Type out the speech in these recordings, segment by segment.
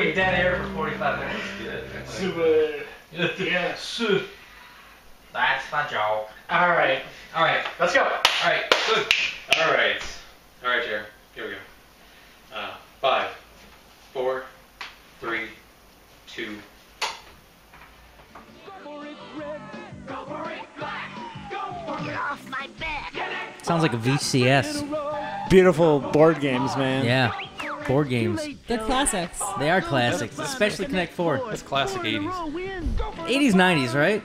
be dead air for 45 minutes. Super. Yes. That's my joke. All right. Let's go. All right, good. All right, Jared. Here we go. 5, 4, 3, 2. Sounds like a VCS. Beautiful board games, man. Yeah, board games. They're classics. They are classics, especially Connect 4. That's classic 80s. 80s, 90s, right?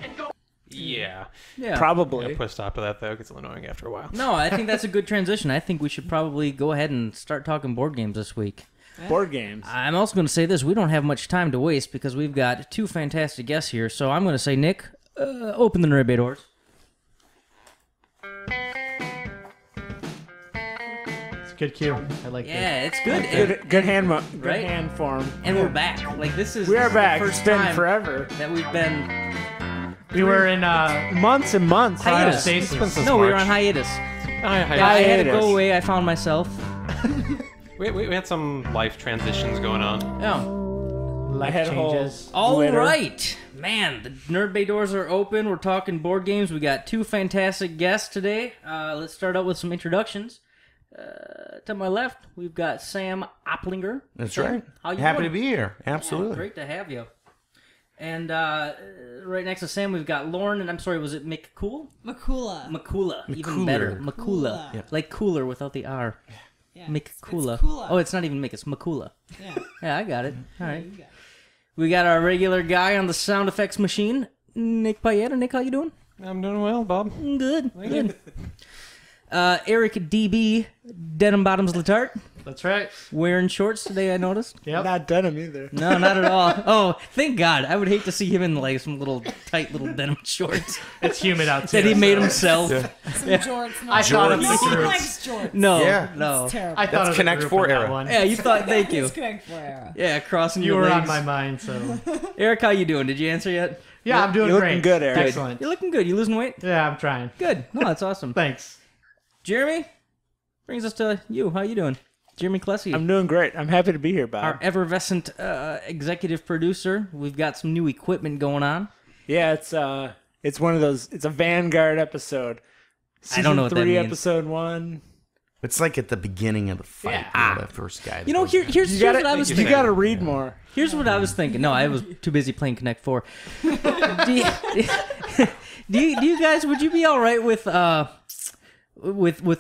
Yeah. Yeah. Probably. I'll put a stop to that, though. It gets annoying after a while. No, I think that's a good transition. I think we should probably go ahead and start talking board games this week. Board games. I'm also going to say this. We don't have much time to waste because we've got two fantastic guests here. So I'm going to say, Nick, open the Nerdbay doors. It's a good cue. I like Yeah, it's good. Good hand, Right? hand form. And we're back. Like, this is We are back. the It's first been time forever. that we've been... We were in Months and months. Hiatus. stasis. No, we were on hiatus. I had to go away. I found myself. We had some life transitions going on. Oh. I had changes. All Twitter. right. Man, the Nerdbay doors are open. We're talking board games. We got two fantastic guests today. Let's start out with some introductions. To my left, we've got Sam Oplinger. That's Sam, right. How you Happy doing? to be here. Absolutely. Yeah, great to have you. And right next to Sam, we've got Lauren, and I'm sorry, was it McCool? Mikula. Mikula. Even better. Mikula. Mikula. Yeah. Like cooler without the R. Yeah. Mikula. It's Kula. Oh, it's not even Mick, it's Mikula. Yeah. Yeah, I got it. All right. You got it. We got our regular guy on the sound effects machine, Nick Payetta. Nick, how you doing? I'm doing well, Bob. Good. Good. Eric DB, Denim Bottoms Letarte, That's right. wearing shorts today, I noticed. Yep. Not denim either. No, not at all. Oh, thank God. I would hate to see him in like some little tight little denim shorts It's humid out too. that he made so- himself. Some jorts. I thought of He the group. likes jorts. No, Yeah. no. It's terrible. I thought That's of the Connect group 4 on that era. one. Yeah, you thought. Thank you. It's Connect 4 era. Yeah, crossing You your were legs. on my mind, so Eric, how you doing? Did you answer yet? yeah, I'm doing You're great. looking good, Eric. Excellent. You're looking good. You losing weight? Yeah, I'm trying. Good. No, that's awesome. Thanks. Jeremy, brings us to you. How you doing? Jeremy Klesse, I'm doing great. I'm happy to be here, Bob. our effervescent executive producer. We've got some new equipment going on. Yeah, it's one of those. It's a Vanguard episode. I don't know what that Season 3, means. episode 1. It's like at the beginning of the fight. Yeah. You know, that first guy. You know, here's You what I gotta, was you thinking. gotta read more. Here's what I was thinking. No, I was too busy playing Connect 4. do you guys? Would you be all right with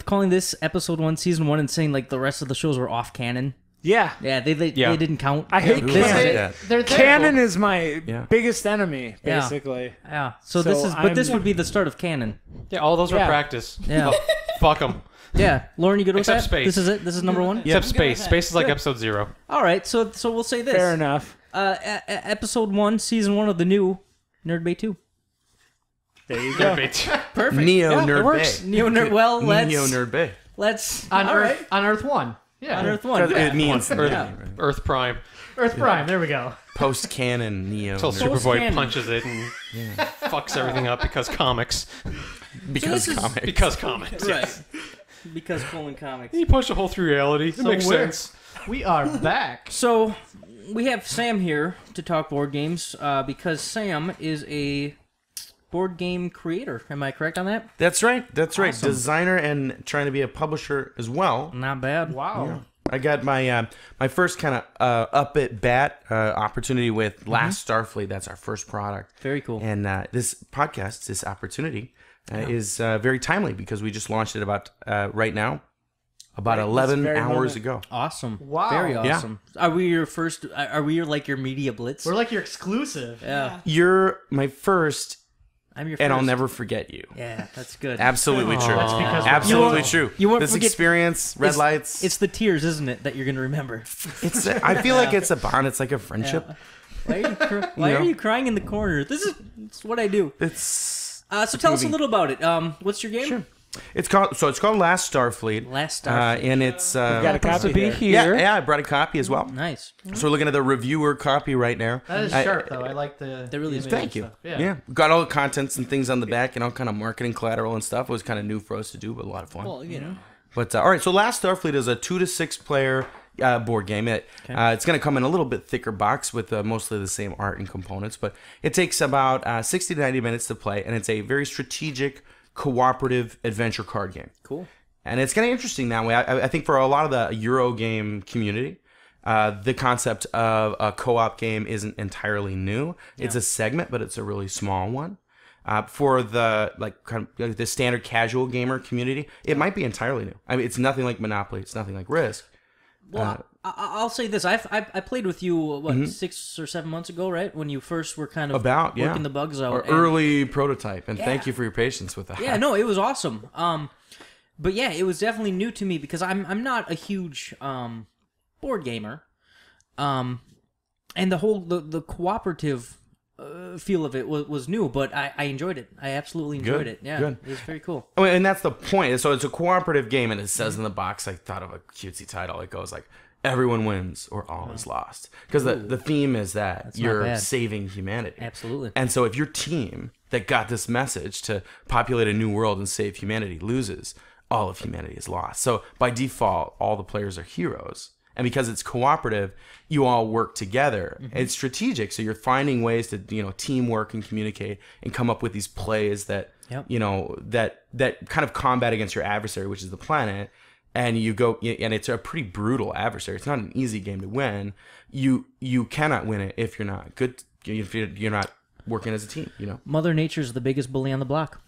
calling this episode 1, season 1, and saying like the rest of the shows were off canon? Yeah. Yeah, they didn't count. I hate This is canon. it. They're Canon is my Yeah. biggest enemy, Yeah. basically. Yeah. So this So is, but this I'm- would be the start of canon. Yeah, all those were Yeah. practice. Yeah. Fuck them. Yeah. Lauren, you good with Except that? space. This is it. This is number 1. Except I'm good space. with Space is like Good. episode 0. All right. So we'll say this. Fair enough. Episode 1, season 1 of the new Nerdbay 2. There you go. Perfect. Neo Yeah, Nerd it works. Bay. Neo Nerd. Well, let's Neo Nerd Bay. let's on all Earth. right. On Earth 1. Yeah. On Earth 1. Because it means Earth Prime. Earth Prime. There we go. post canon Neo. Until Nerd Post Superboy canon. punches it and fucks everything up because comics. because this is- comics. Because comics. Right. Yes. Because colon comics. He punched a hole through reality. It makes we're- sense. We are back. So we have Sam here to talk board games because Sam is a board game creator. Am I correct on that? That's right. That's right. Awesome. Designer and trying to be a publisher as well. Not bad. Wow. I got my my first kind of up at bat opportunity with Last Starfleet. That's our first product. Very cool. And this podcast, this opportunity, is very timely because we just launched it about right now, about 11 very hours moment. ago. Awesome. Wow. Very Yeah. awesome. Are we your first? Are we your like your media blitz? We're like your exclusive. yeah. You're my first, I'm your. and I'll first. never forget you. Yeah, that's good. Absolutely true. That's because we're Absolutely local. true. you won't this forget- experience, red lights. It's the tears, isn't it, that you're gonna remember? It's. I feel like it's a bond. It's like a friendship. Why are you? Why You are know? you crying in the corner? It's what I do. It's. So tell us a little about it. What's your game? Sure. It's called Last Starfleet. Last Starfleet. And it's. Got a copy be here. Yeah, I brought a copy as well. Nice. So we're looking at the reviewer copy right now. That is sharp, though. I like the. That really is. the Thank image you. and stuff. Yeah. Got all the contents and things on the back and all kind of marketing collateral and stuff. It was kind of new for us to do, but a lot of fun. Well, you know. But all right, so Last Starfleet is a 2 to 6 player board game. It's going to come in a little bit thicker box with mostly the same art and components, but it takes about 60 to 90 minutes to play, and it's a very strategic, cooperative adventure card game. Cool. And it's kind of interesting that way. I think for a lot of the Euro game community, the concept of a co-op game isn't entirely new. Yeah. It's a segment, but it's a really small one. For the the standard casual gamer community, it might be entirely new. I mean, it's nothing like Monopoly. It's nothing like Risk. Well, I'll say this: I played with you 6 or 7 months ago, right? When you first were kind of working the bugs out. Our early prototype, and thank you for your patience with that. Yeah, no, it was awesome. But yeah, it was definitely new to me because I'm not a huge board gamer, and the whole the cooperative feel of it was new, but I enjoyed it. I absolutely enjoyed it. Yeah, it was very cool. Oh, and that's the point. So it's a cooperative game, and it says in the box, I thought of a cutesy title. It goes like, everyone wins or all is lost. Because the theme is that you're saving humanity. Absolutely. And so if your team that got this message to populate a new world and save humanity loses, all of humanity is lost. So by default, all the players are heroes. And because it's cooperative, you all work together. Mm-hmm. It's strategic, so you're finding ways to teamwork and communicate and come up with these plays that that kind of combat against your adversary, which is the planet. And you go, and it's a pretty brutal adversary. It's not an easy game to win. You cannot win it if you're not good. If you're not working as a team. Mother Nature's the biggest bully on the block.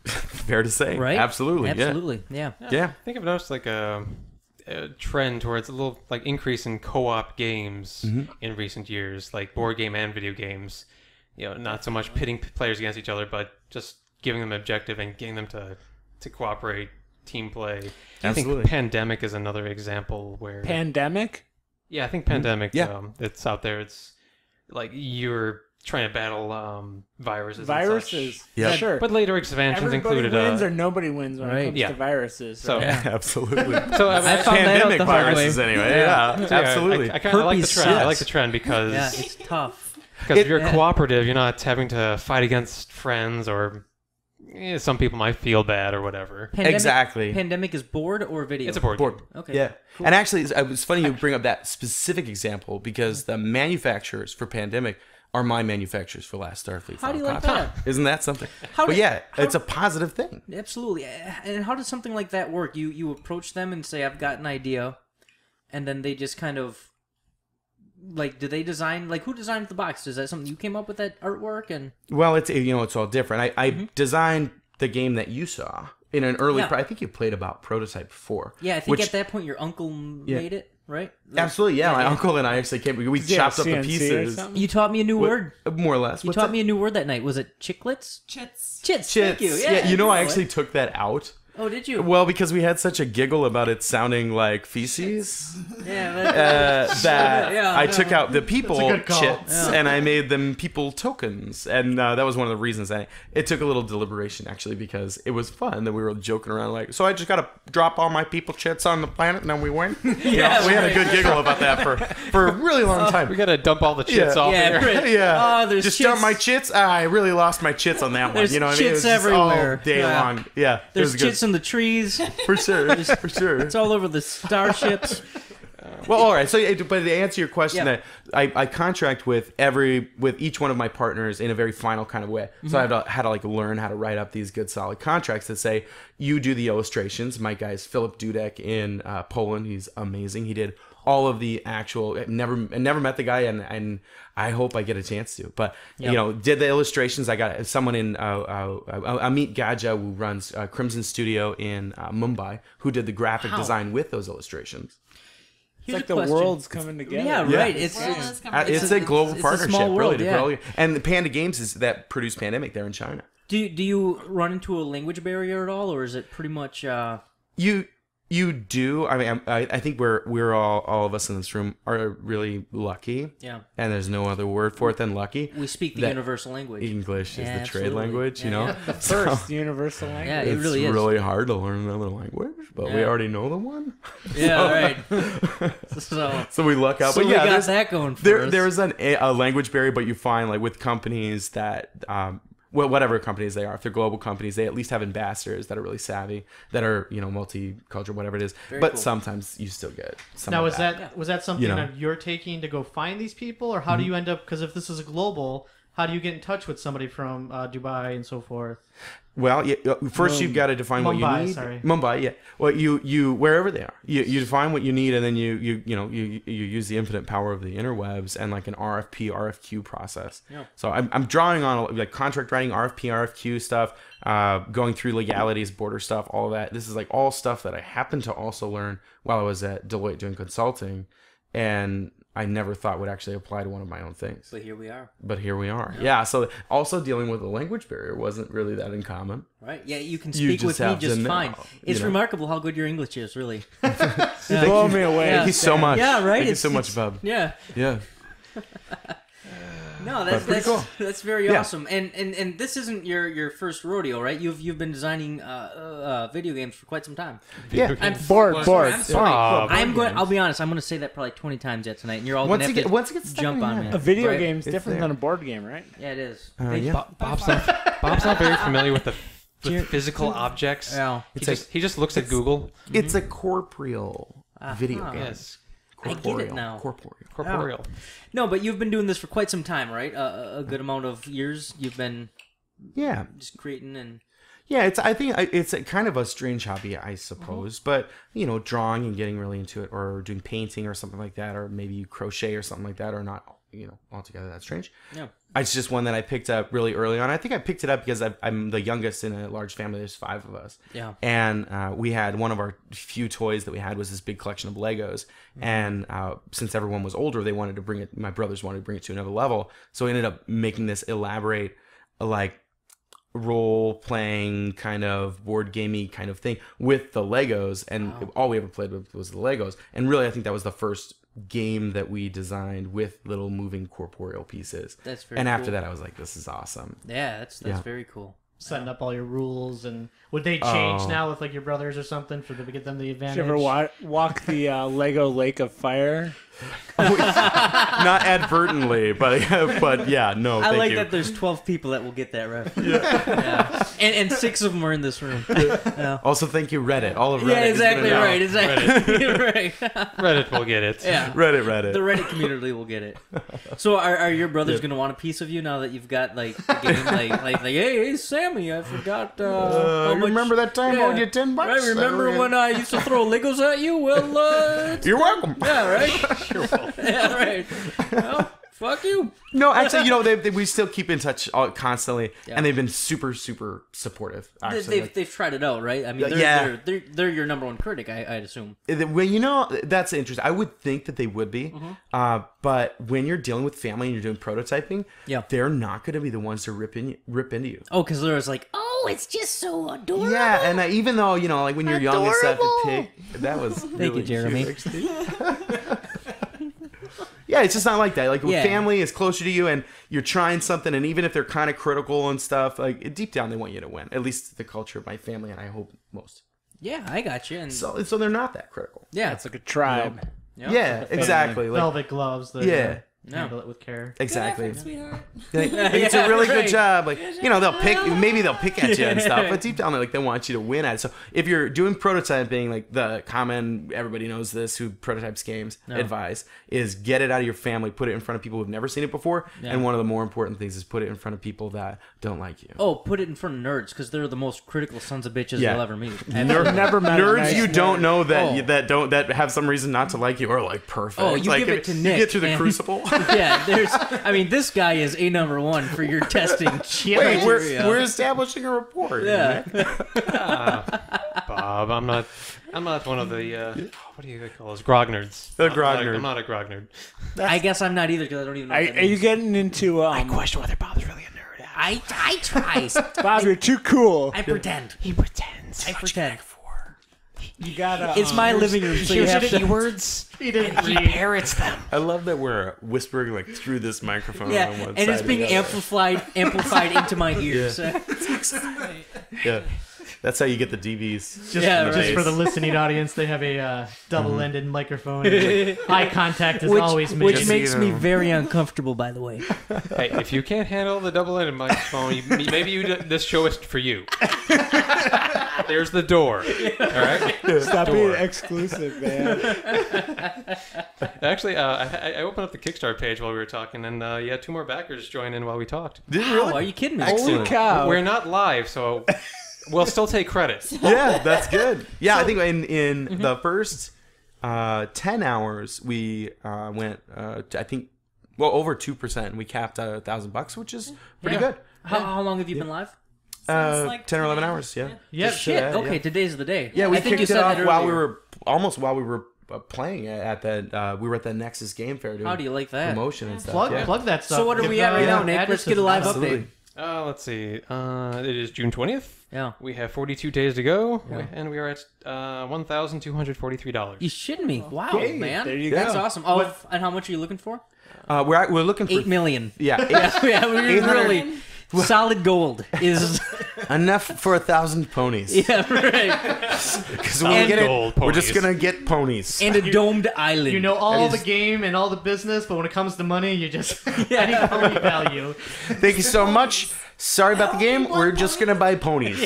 Fair to say, right? Absolutely. Yeah. I think I've noticed like a trend towards a little like increase in co-op games in recent years, like board game and video games. Not so much pitting players against each other, but just giving them an objective and getting them to cooperate, team play. Absolutely. I think Pandemic is another example where Pandemic? Yeah, I think Pandemic. Yeah. It's out there. It's like you're trying to battle viruses. Viruses? Yeah, sure. But later expansions Everybody included wins or nobody wins when it comes Yeah. to viruses. So right? absolutely. So I found Pandemic that out the hard viruses way. anyway. Yeah. Yeah, absolutely. I kind of like the Herpes trend. I sucks. like the trend because It's tough. if you're cooperative, you're not having to fight against friends or some people might feel bad or whatever. Exactly. Pandemic is board or video? It's a board. Board. Okay. Yeah. Cool. And actually, it's funny you bring up that specific example because the manufacturers for Pandemic are my manufacturers for Last Starfleet. How do you Final like Copy. that? Isn't that something? How But did- yeah, how- it's a positive thing. Absolutely. And how does something like that work? You approach them and say, I've got an idea, and then they just kind of, like, do they design, like, who designed the box? Is that something you came up with, that artwork? And Well, it's all different. I designed the game that you saw in an early. Yeah. I think you played about Prototype 4. yeah, I think which- at that point your uncle made it, right? Absolutely, yeah. My uncle and I actually came. We chopped up the CNC or pieces, something? You taught me a new word. more or less. You taught me a new word that night. Was it chiclets? Chits. Chits. Chits. Thank you. Yeah, Yeah, I know actually it. took that out. Oh, did you? Well, because we had such a giggle about it sounding like feces, Yeah. that Yeah, I yeah. took out the people That's a good call. chits and I made them people tokens, and that was one of the reasons. It took a little deliberation actually because it was fun that we were joking around like, so I just gotta drop all my people chits on the planet and then we win. Yeah, we had a good giggle about that for a really long time. We gotta dump all the chits Yeah. off Yeah, here. right. Yeah, Oh, there's just chits. dump my chits. I really lost my chits on that one. There's You know what I mean? It chits was just all everywhere. day Yeah. long. Yeah, it There's was good. chits in the trees. For sure, for sure. It's all over the starships. Well, all right. So, but to answer your question, Yeah. that I contract with each one of my partners in a very final kind of way. So I had to like learn how to write up these good solid contracts that say you do the illustrations. My guy's Philip Dudek in Poland. He's amazing. He did all of the actual. I never met the guy, and I hope I get a chance to. But did the illustrations. I got someone in Amit Gaja who runs Crimson Studio in Mumbai who did the graphic design with those illustrations. It's like a the question. world's coming together. Yeah, Yeah. right. It's It's a global it's a partnership, small world, really. yeah. And the Panda Games is that produced Pandemic there in China. Do you run into a language barrier at all, or is it pretty much? You do. I mean, I think we're all of us in this room are really lucky. Yeah. And there's no other word for it than lucky. We speak the That universal language. English is Yeah, the trade absolutely. language, you Yeah, know. yeah. First universal language. Yeah, it It's really is. really hard to learn another language, but we Yeah. already know the one. Yeah, right. So we luck out. So but we yeah, got there's- that going for us. there is a language barrier, but you find like with companies that whatever companies they are. If they're global companies, they at least have ambassadors that are really savvy, that are multicultural, whatever it is. But cool. sometimes you still get some. Now, of was that something You know. that you're taking to go find these people, or how do you end up? Because if this is a global, how do you get in touch with somebody from Dubai and so forth? Well, first you've got to define what you Mumbai, need. sorry. Mumbai, yeah. Well, you wherever they are, you define what you need, and then you use the infinite power of the interwebs and like an RFP RFQ process. Yeah. So I'm drawing on like contract writing, RFP RFQ stuff, going through legalities, border stuff, all of that. This is like all stuff that I happened to also learn while I was at Deloitte doing consulting, and I never thought would actually apply to one of my own things. But here we are. Yeah. So also dealing with a language barrier wasn't really that uncommon. Right? Yeah, you can You speak just with me have to just know, fine. It's you know. remarkable how good your English is, really. You blow me away. Yeah. Thank you so much. Yeah, right? Thank you It's- so much, it's- Bub. Yeah. Yeah. No, that's pretty cool. That's very Yeah. awesome. And this isn't your first rodeo, right? You've been designing video games for quite some time. Yeah. I'm Board. I'm Board sorry. I'm going. games. I'll be honest. I'm going to say that probably 20 times yet tonight, and you're all Once going it to have once it to gets stuck jump in your on me. head. A video Right. game's It's different there. than a board game, right? Yeah, it is. Yeah. Bob's not very familiar with the physical objects. Yeah. He just looks at Google. It's a corporeal video Uh-huh. game. Yes, I get it now. Corporeal. corporeal. No, but you've been doing this for quite some time, right? A good amount of years. You've been Yeah. just creating and. Yeah, I think it's a kind of a strange hobby, I suppose. But drawing and getting really into it, or doing painting or something like that, or maybe crochet or something like that, are not altogether that strange. Yeah. It's just one that I picked up really early on. I think I picked it up because I'm the youngest in a large family. There's 5 of us. Yeah. And we had one of our few toys that we had was this big collection of Legos. And since everyone was older, they wanted to bring it. My brothers wanted to bring it to another level. So we ended up making this elaborate, like, role playing kind of board gamey kind of thing with the Legos. And all we ever played with was the Legos. And really, I think that was the first game that we designed with little moving corporeal pieces. That's very. And after cool. that, I was like, this is awesome. Yeah, that's Yeah. very cool. Setting up all your rules, and would they change now with like your brothers or something for to get them the advantage? Did you ever walk the Lego Lake of Fire? Not advertently, but yeah, no. I thank like you. that there's 12 people that will get that reference. Yeah. And 6 of them are in this room. Yeah, Also, thank you, Reddit. All of Reddit. yeah is exactly gonna know. right. Exactly. right. Reddit will get it. Yeah. Reddit. The Reddit community will get it. So are your brothers going to want a piece of you now that you've got like the game like hey Sammy, I forgot how much... remember that time I owed you $10? Right, remember when I used to throw Legos at you? Well, You're welcome. yeah, right. Yeah, right. Well, fuck you. No, actually, we still keep in touch constantly, Yeah. and they've been super, super supportive. Actually, They've tried it out, right? I mean, they're your number one critic, I'd assume. Well, that's interesting. I would think that they would be, but when you're dealing with family and you're doing prototyping, Yeah. they're not going to be the ones to rip into you. Oh, because there was like, oh, it's just so adorable. Yeah, and even though like when you're young and stuff, Adorable. to pick, that was Thank you, really Jeremy. cute, actually. Yeah, it's just not like that. Like when Yeah. family is closer to you and you're trying something, and even if they're kind of critical and stuff, like deep down they want you to win. At least the culture of my family, and I hope most. Yeah, I got you. And So they're not that critical. yeah, It's like a tribe. Yep. Yeah, exactly. Like, velvet gloves? That, Yeah. handle it with care. exactly. Sweetheart. Like, it's a really right. good job. Like they'll pick at you and stuff, but deep down they want you to win at it. So if you're doing prototyping, like the common, everybody knows this who prototypes games, advice is get it out of your family, put it in front of people who've never seen it before, and one of the more important things is put it in front of people that don't like you. Oh, put it in front of nerds because they're the most critical sons of bitches Yeah. you'll ever meet. Never met a Nerds nice you nerd. don't know that Oh. that have some reason not to like you are like perfect. Oh, you like, give it to you Nick, get through the and- crucible. Yeah, this guy is a number one for your testing. Wait, criteria. we're establishing a rapport. Yeah. Bob, I'm not one of the what do you call those grognards? The grognard. I'm not a grognard. I guess I'm not either because I don't even know. Are, what that are you means. getting into Question whether Bob's really a nerd. I try. Bob? You're too cool. I pretend. He pretends. I pretend. You gotta. It's my living room, so you have to. words. He didn't He read. parrots them. I love that we're whispering like through this microphone. Yeah, on one and it's side being of the other. amplified into my ears. Yeah. That's how you get the DVs. Just for the listening audience, they have a double-ended microphone. And eye contact is always made. Which makes me very uncomfortable, by the way. Hey, if you can't handle the double-ended microphone, this show is for you. There's the door. All right. Stop being exclusive, man. Actually, I opened up the Kickstarter page while we were talking, and you had 2 more backers join in while we talked. Did you Oh, really? are you kidding me? Holy cow. We're not live, so we'll still take credit. Yeah, that's good. Yeah, I think in the first 10 hours we went I think over 2%. We capped $1,000, which is pretty good. How long have you been live? like 10 or 11 hours. Yeah. Yep. Just, Shit. yeah. Okay, today's the day. Yeah, we I think you kicked it said off that while we earlier. were playing at the we were at the Nexus Game Fair doing How do you like that? promotion and stuff. Plug that stuff. So what are Give we at right now, Nick? addresses Let's get a live and stuff. update. Let's see. It is June 20th. Yeah. We have 42 days to go, and we are at $1,243. You shitting me? Wow, Okay, man. there you That's go. awesome. Oh, and how much are you looking for? We're looking for 8 million. Yeah, Yeah, we're 800. really solid gold is enough for 1,000 ponies. yeah right. Because when we get gold it, we're just ponies. gonna get ponies. And a domed island. You know all is- the game and all the business, but when it comes to money, you just any pony value. Thank you so much. Sorry about the game. We're just gonna buy ponies.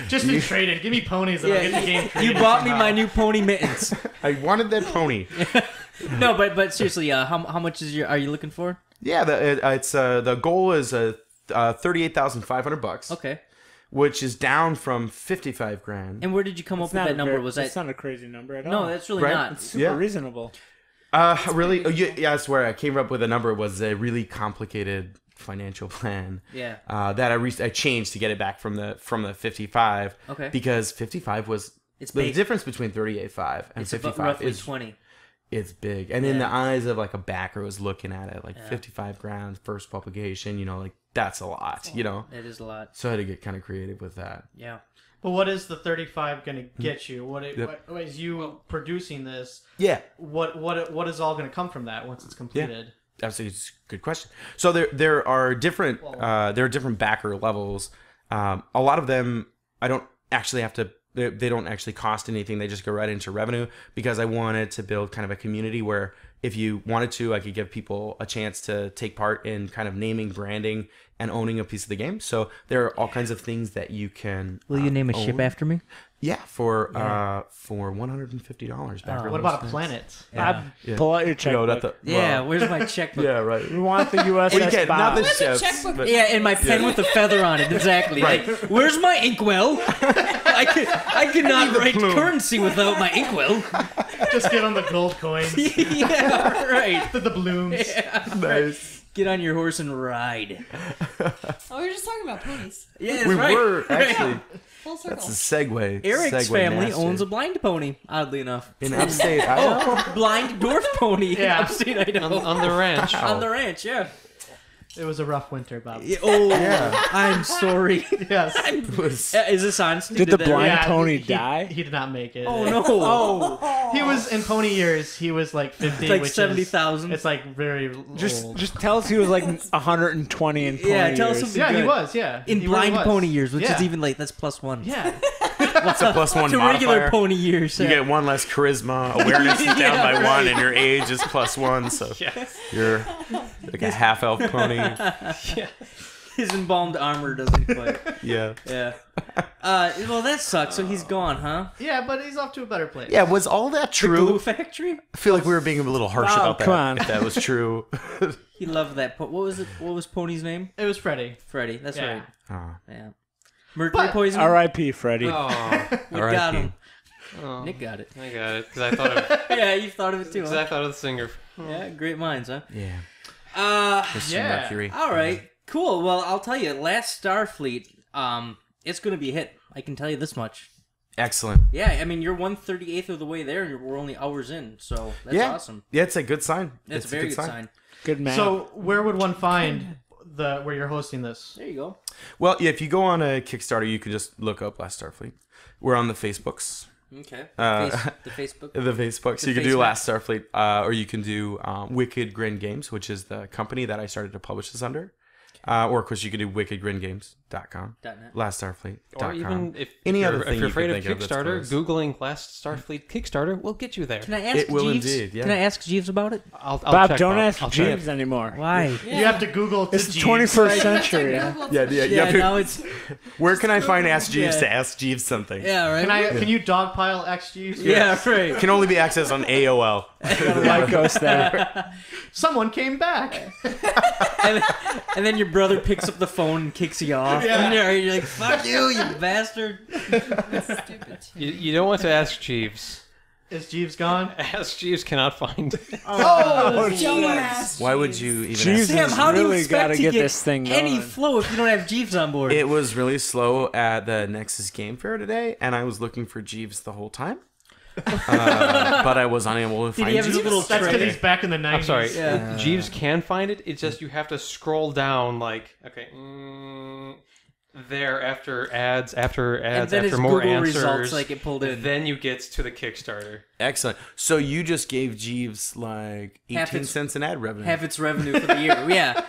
Just in trading. Give me ponies and I'll get the game You traded bought me somehow. my new pony mittens. I wanted that pony. No, but seriously, how much are you looking for? Yeah, the goal is $38,500. Okay. Which is down from 55 grand. And where did you come up with that number? Was That's that not a crazy number at all. no? That's really Right? not. It's super Yeah. reasonable. Really? Yeah, I swear. I came up with a number. It was a really complicated financial plan. Yeah. That I changed to get it back from the 55. Okay. Because 55 was It's the big. difference between 38.5 and It's about 55 roughly is 20. it's big. And in Yeah. the eyes of like a backer who's looking at it, like 55 grand first publication, like that's a lot, That is a lot. So I had to get kind of creative with that. Yeah. But what is the 35 going to get you? What is you producing this? Yeah. What is all going to come from that once it's completed? Absolutely, it's a good question. So there are different backer levels. A lot of them I don't actually have to. They don't actually cost anything. They just go right into revenue because I wanted to build kind of a community where if you wanted to, I could give people a chance to take part in kind of naming, branding, and owning a piece of the game. So there are all kinds of things that you can. Will you name a ship own. after me? Yeah, for $150 backer. What about a planet? Yeah. Pull out your checkbook. Yeah. Where's my checkbook? Yeah, right. We want the USS Well, you can't, not the Bob. chefs, checkbook. but Yeah, and my pen with the feather on it. Exactly. Right. Like, where's my inkwell? I cannot write plume. currency without my inkwell. Just get on the gold coins, Yeah, right. the blooms. nice. Get on your horse and ride. Oh, we were just talking about ponies. Yeah, that's We right. were actually. Full circle. That's a segue. Eric's segue family master. owns a blind pony, oddly enough. in upstate Idaho. Oh, blind dwarf pony in Yeah. upstate Idaho. On the ranch. On the ranch, yeah. It was a rough winter, Bob. Oh, Yeah. I'm sorry. Yes. It was- Is this on? Did the blind pony he, die? He did not make it. Oh no! He was in pony years. He was like 50, Like which 70,000. It's like very Just old. tell us he was like 120 in pony Yeah, tell us years. something Yeah, he good. was. Yeah, In He really blind was. pony years, which is Yeah. even like that's +1. Yeah. It's a +1 To modifier. regular pony years. You get one less charisma. Awareness is down Yeah, by right. 1, and your age is +1. So you're like a half elf pony. His embalmed armor doesn't quite. Yeah. Yeah. Well, that sucks. So he's gone, huh? Yeah, but he's off to a better place. Yeah. Was all that The glue true? factory. I feel like we were being a little harsh Oh, about that. come on. If that was true. He loved that. What was it? What was Pony's name? It was Freddy. Freddie. That's Yeah. right. Ah. Yeah. Mercury But- poisoning. R.I.P. Freddie. Oh, We got him. oh, Nick got it. I got it because I thought of Yeah, you thought of it too. because Huh? I thought of the singer. Yeah, great minds, huh? Yeah. Mr. Yeah. Mercury. All right. Cool. Well, I'll tell you. Last Starfleet, it's gonna be a hit. I can tell you this much. Excellent. Yeah, I mean, you're 1/38 of the way there, and we're only hours in, so that's Yeah. awesome. Yeah, it's a good sign. That's It's a very good sign. Good man. So where would one find where you're hosting this? There you go. Well, yeah, if you go on a Kickstarter, you can just look up Last Starfleet. We're on the Facebooks. Okay. The Facebook. The Facebooks. The You can do Facebook. Last Starfleet, or you can do Wicked Grin Games, which is the company that I started to publish this under. Or, of course, you could do Wicked Grin Games. .net. LastStarfleet.com. Or even if Any you're, other thing if you're you afraid could of think of that's Kickstarter, close. Googling Last Starfleet Kickstarter will get you there. Can I ask It will Jeeves? indeed, yeah. Can I ask Jeeves about it? I'll Bob, check, don't Bob. ask I'll check. Jeeves anymore. Why? You have to Google to It's the Jeeves. 21st century. Yeah. Now it's Where can I find Ask Jeeves Yeah. to ask Jeeves something? yeah, right. Can you dogpile X Jeeves? Yeah, right. Can only be accessed on AOL. Lycos there. Someone came back. And then your brother picks up the phone and kicks you off. Yeah. And you're like, "Fuck you, you bastard!" Stupid. You don't want to ask Jeeves. Is Jeeves gone? Ask Jeeves cannot find it. Don't ask. Why would you even Jeeves ask? Sam, how do you really expect gotta to get get this thing any going. flow if you don't have Jeeves on board? It was really slow at the Nexus Game Fair today, and I was looking for Jeeves the whole time. But I was unable to Did find he have his Jeeves. little That's because tray? he's back in the 90s. I'm sorry. Yeah. Jeeves can find it. It's just you have to scroll down like there after ads, after And ads, then after his more Google answers. results like it pulled in. Then you get to the Kickstarter. Excellent. So you just gave Jeeves like Half 18 its- cents in ad revenue. Half its revenue for the year. Yeah.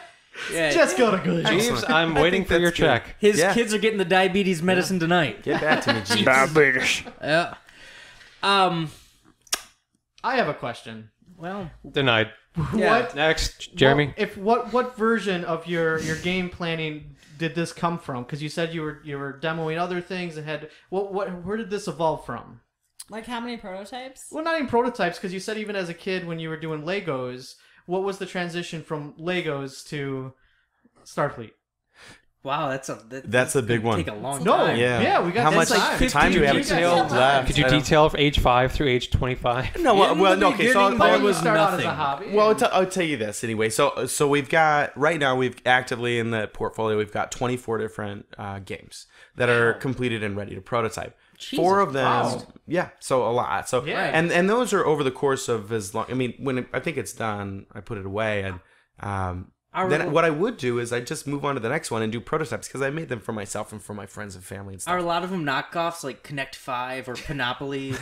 Yeah. Just go to good. Jeeves, I'm waiting for that's your good. check. His Yeah. kids are getting the diabetes medicine tonight. Get back to me, Jeeves. Diabetes. Yeah. I have a question. Well, Denied. yeah. What? Next, Jeremy. What version of your game planning did this come from? Because you said you were demoing other things and had where did this evolve from? Like how many prototypes? Well, not even prototypes, because you said even as a kid when you were doing Legos, what was the transition from Legos to Starfleet? Wow, that's a big one. Take a long No, time. Yeah. we got How this much time. time do we have You guys detailed got left? Could you I don't- detail from age 5 through age 25? No, well, no. Okay, so beginning, there You was start out as a nothing. hobby. Well, I'll tell you this anyway. So we've got right now we've actively in the portfolio we've got 24 different games that are completed and ready to prototype. Jesus 4 of them, Christ. yeah. So a lot. So Yeah. and those are over the course of as long. I mean, when I think it's done, I put it away and. Then what I would do is I just move on to the next one and do prototypes because I made them for myself and for my friends and family and Are a stuff. lot of them knockoffs like Connect 5 or Panopoly?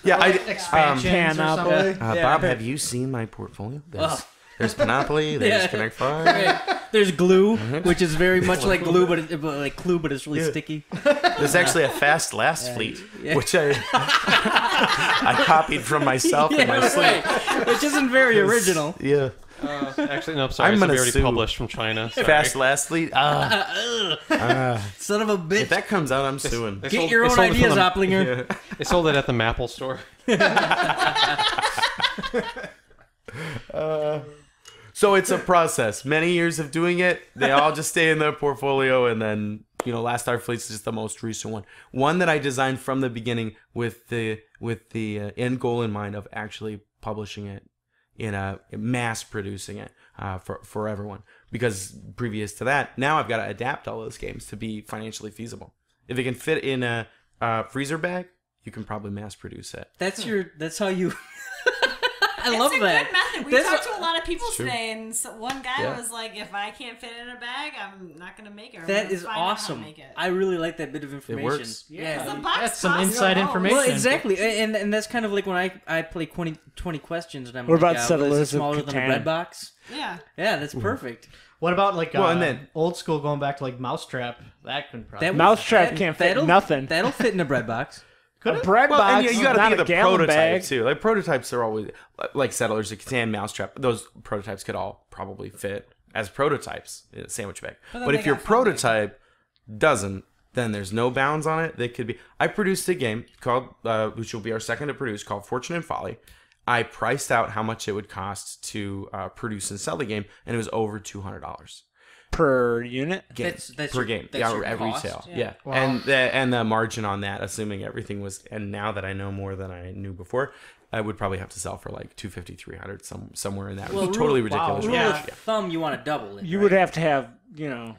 Yeah, expansions or Panopoly. something. Yeah. Bob, have you seen my portfolio? Oh. There's Monopoly. There's Yeah. Connect 5. Right. There's Glue, which is very much like Glue, but Clue, but it's really sticky. There's actually a Fast Last Fleet, Yeah. which I I copied from myself in my sleep. right. Which isn't very original. Yeah. Actually, no, I'm sorry. I'm It's gonna already sue. published from China. Sorry. Fast Last Fleet. Son of a bitch. If that comes out, I'm suing. They Get sold- your they own sold it from ideas, the- Oplinger. They sold it at the Maple store. So it's a process. Many years of doing it. They all just stay in the portfolio, and then Last Starfleet's just the most recent one. One that I designed from the beginning with the end goal in mind of actually publishing it in a mass producing it for everyone. Because previous to that, now I've got to adapt all those games to be financially feasible. If it can fit in a freezer bag, you can probably mass produce it. That's how you. I It's love a that. good method. We That's talked a- to a lot of people true. today, and one guy Yeah. was like, "If I can't fit it in a bag, I'm not gonna make it." I'm That gonna is find out how to awesome. make it. I really like that bit of information. works. Yeah. The box That's some costs inside a lot. information. Well, exactly, and that's kind of like when I play 20 questions, and I'm What like, about is it Settlers of smaller than a Catan? bread box? Yeah. Yeah, that's perfect. What about like Well, and then- old school going back to like Mousetrap? That can probably. That Mousetrap can't fit that'll- nothing. That'll fit in a bread box. A bread Well, box. and you got not to a think of the gallon prototype bag. too. Like prototypes are always like Settlers of Catan, Mousetrap. Those prototypes could all probably fit as prototypes in a sandwich bag. But then But they if your got funding. prototype doesn't, then there's no bounds on it. They could be. I produced a game called, which will be our second to produce, called Fortune and Folly. I priced out how much it would cost to produce and sell the game, and it was over $200 Per unit. That's per your, game. That's Yeah, your at cost? retail. Yeah. Yeah, Wow. and the margin on that, assuming everything was, and now that I know more than I knew before, I would probably have to sell for like 250, 300, somewhere in that. Well, Totally rule- ridiculous. Rule Yeah. of thumb, you want to double it. You right? would have to have,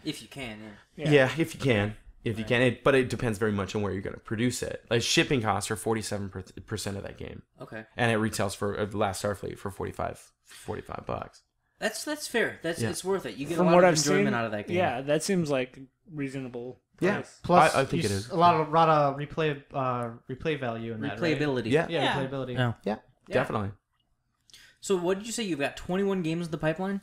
if you can. Yeah, if you can. If you can. But it depends very much on where you're going to produce it. Like shipping costs are 47% of that game. Okay, And it retails for Last Starfleet for $45. that's fair. That's Yeah. it's worth it. You get From a lot what of I've enjoyment seen, out of that game. yeah, that seems like reasonable. Yeah. price. Plus, I think it is. a lot of replay value in that. Right? Replayability. Yeah. Yeah, Yeah. replayability. Yeah. Yeah, definitely. So what did you say? You've got 21 games in the pipeline.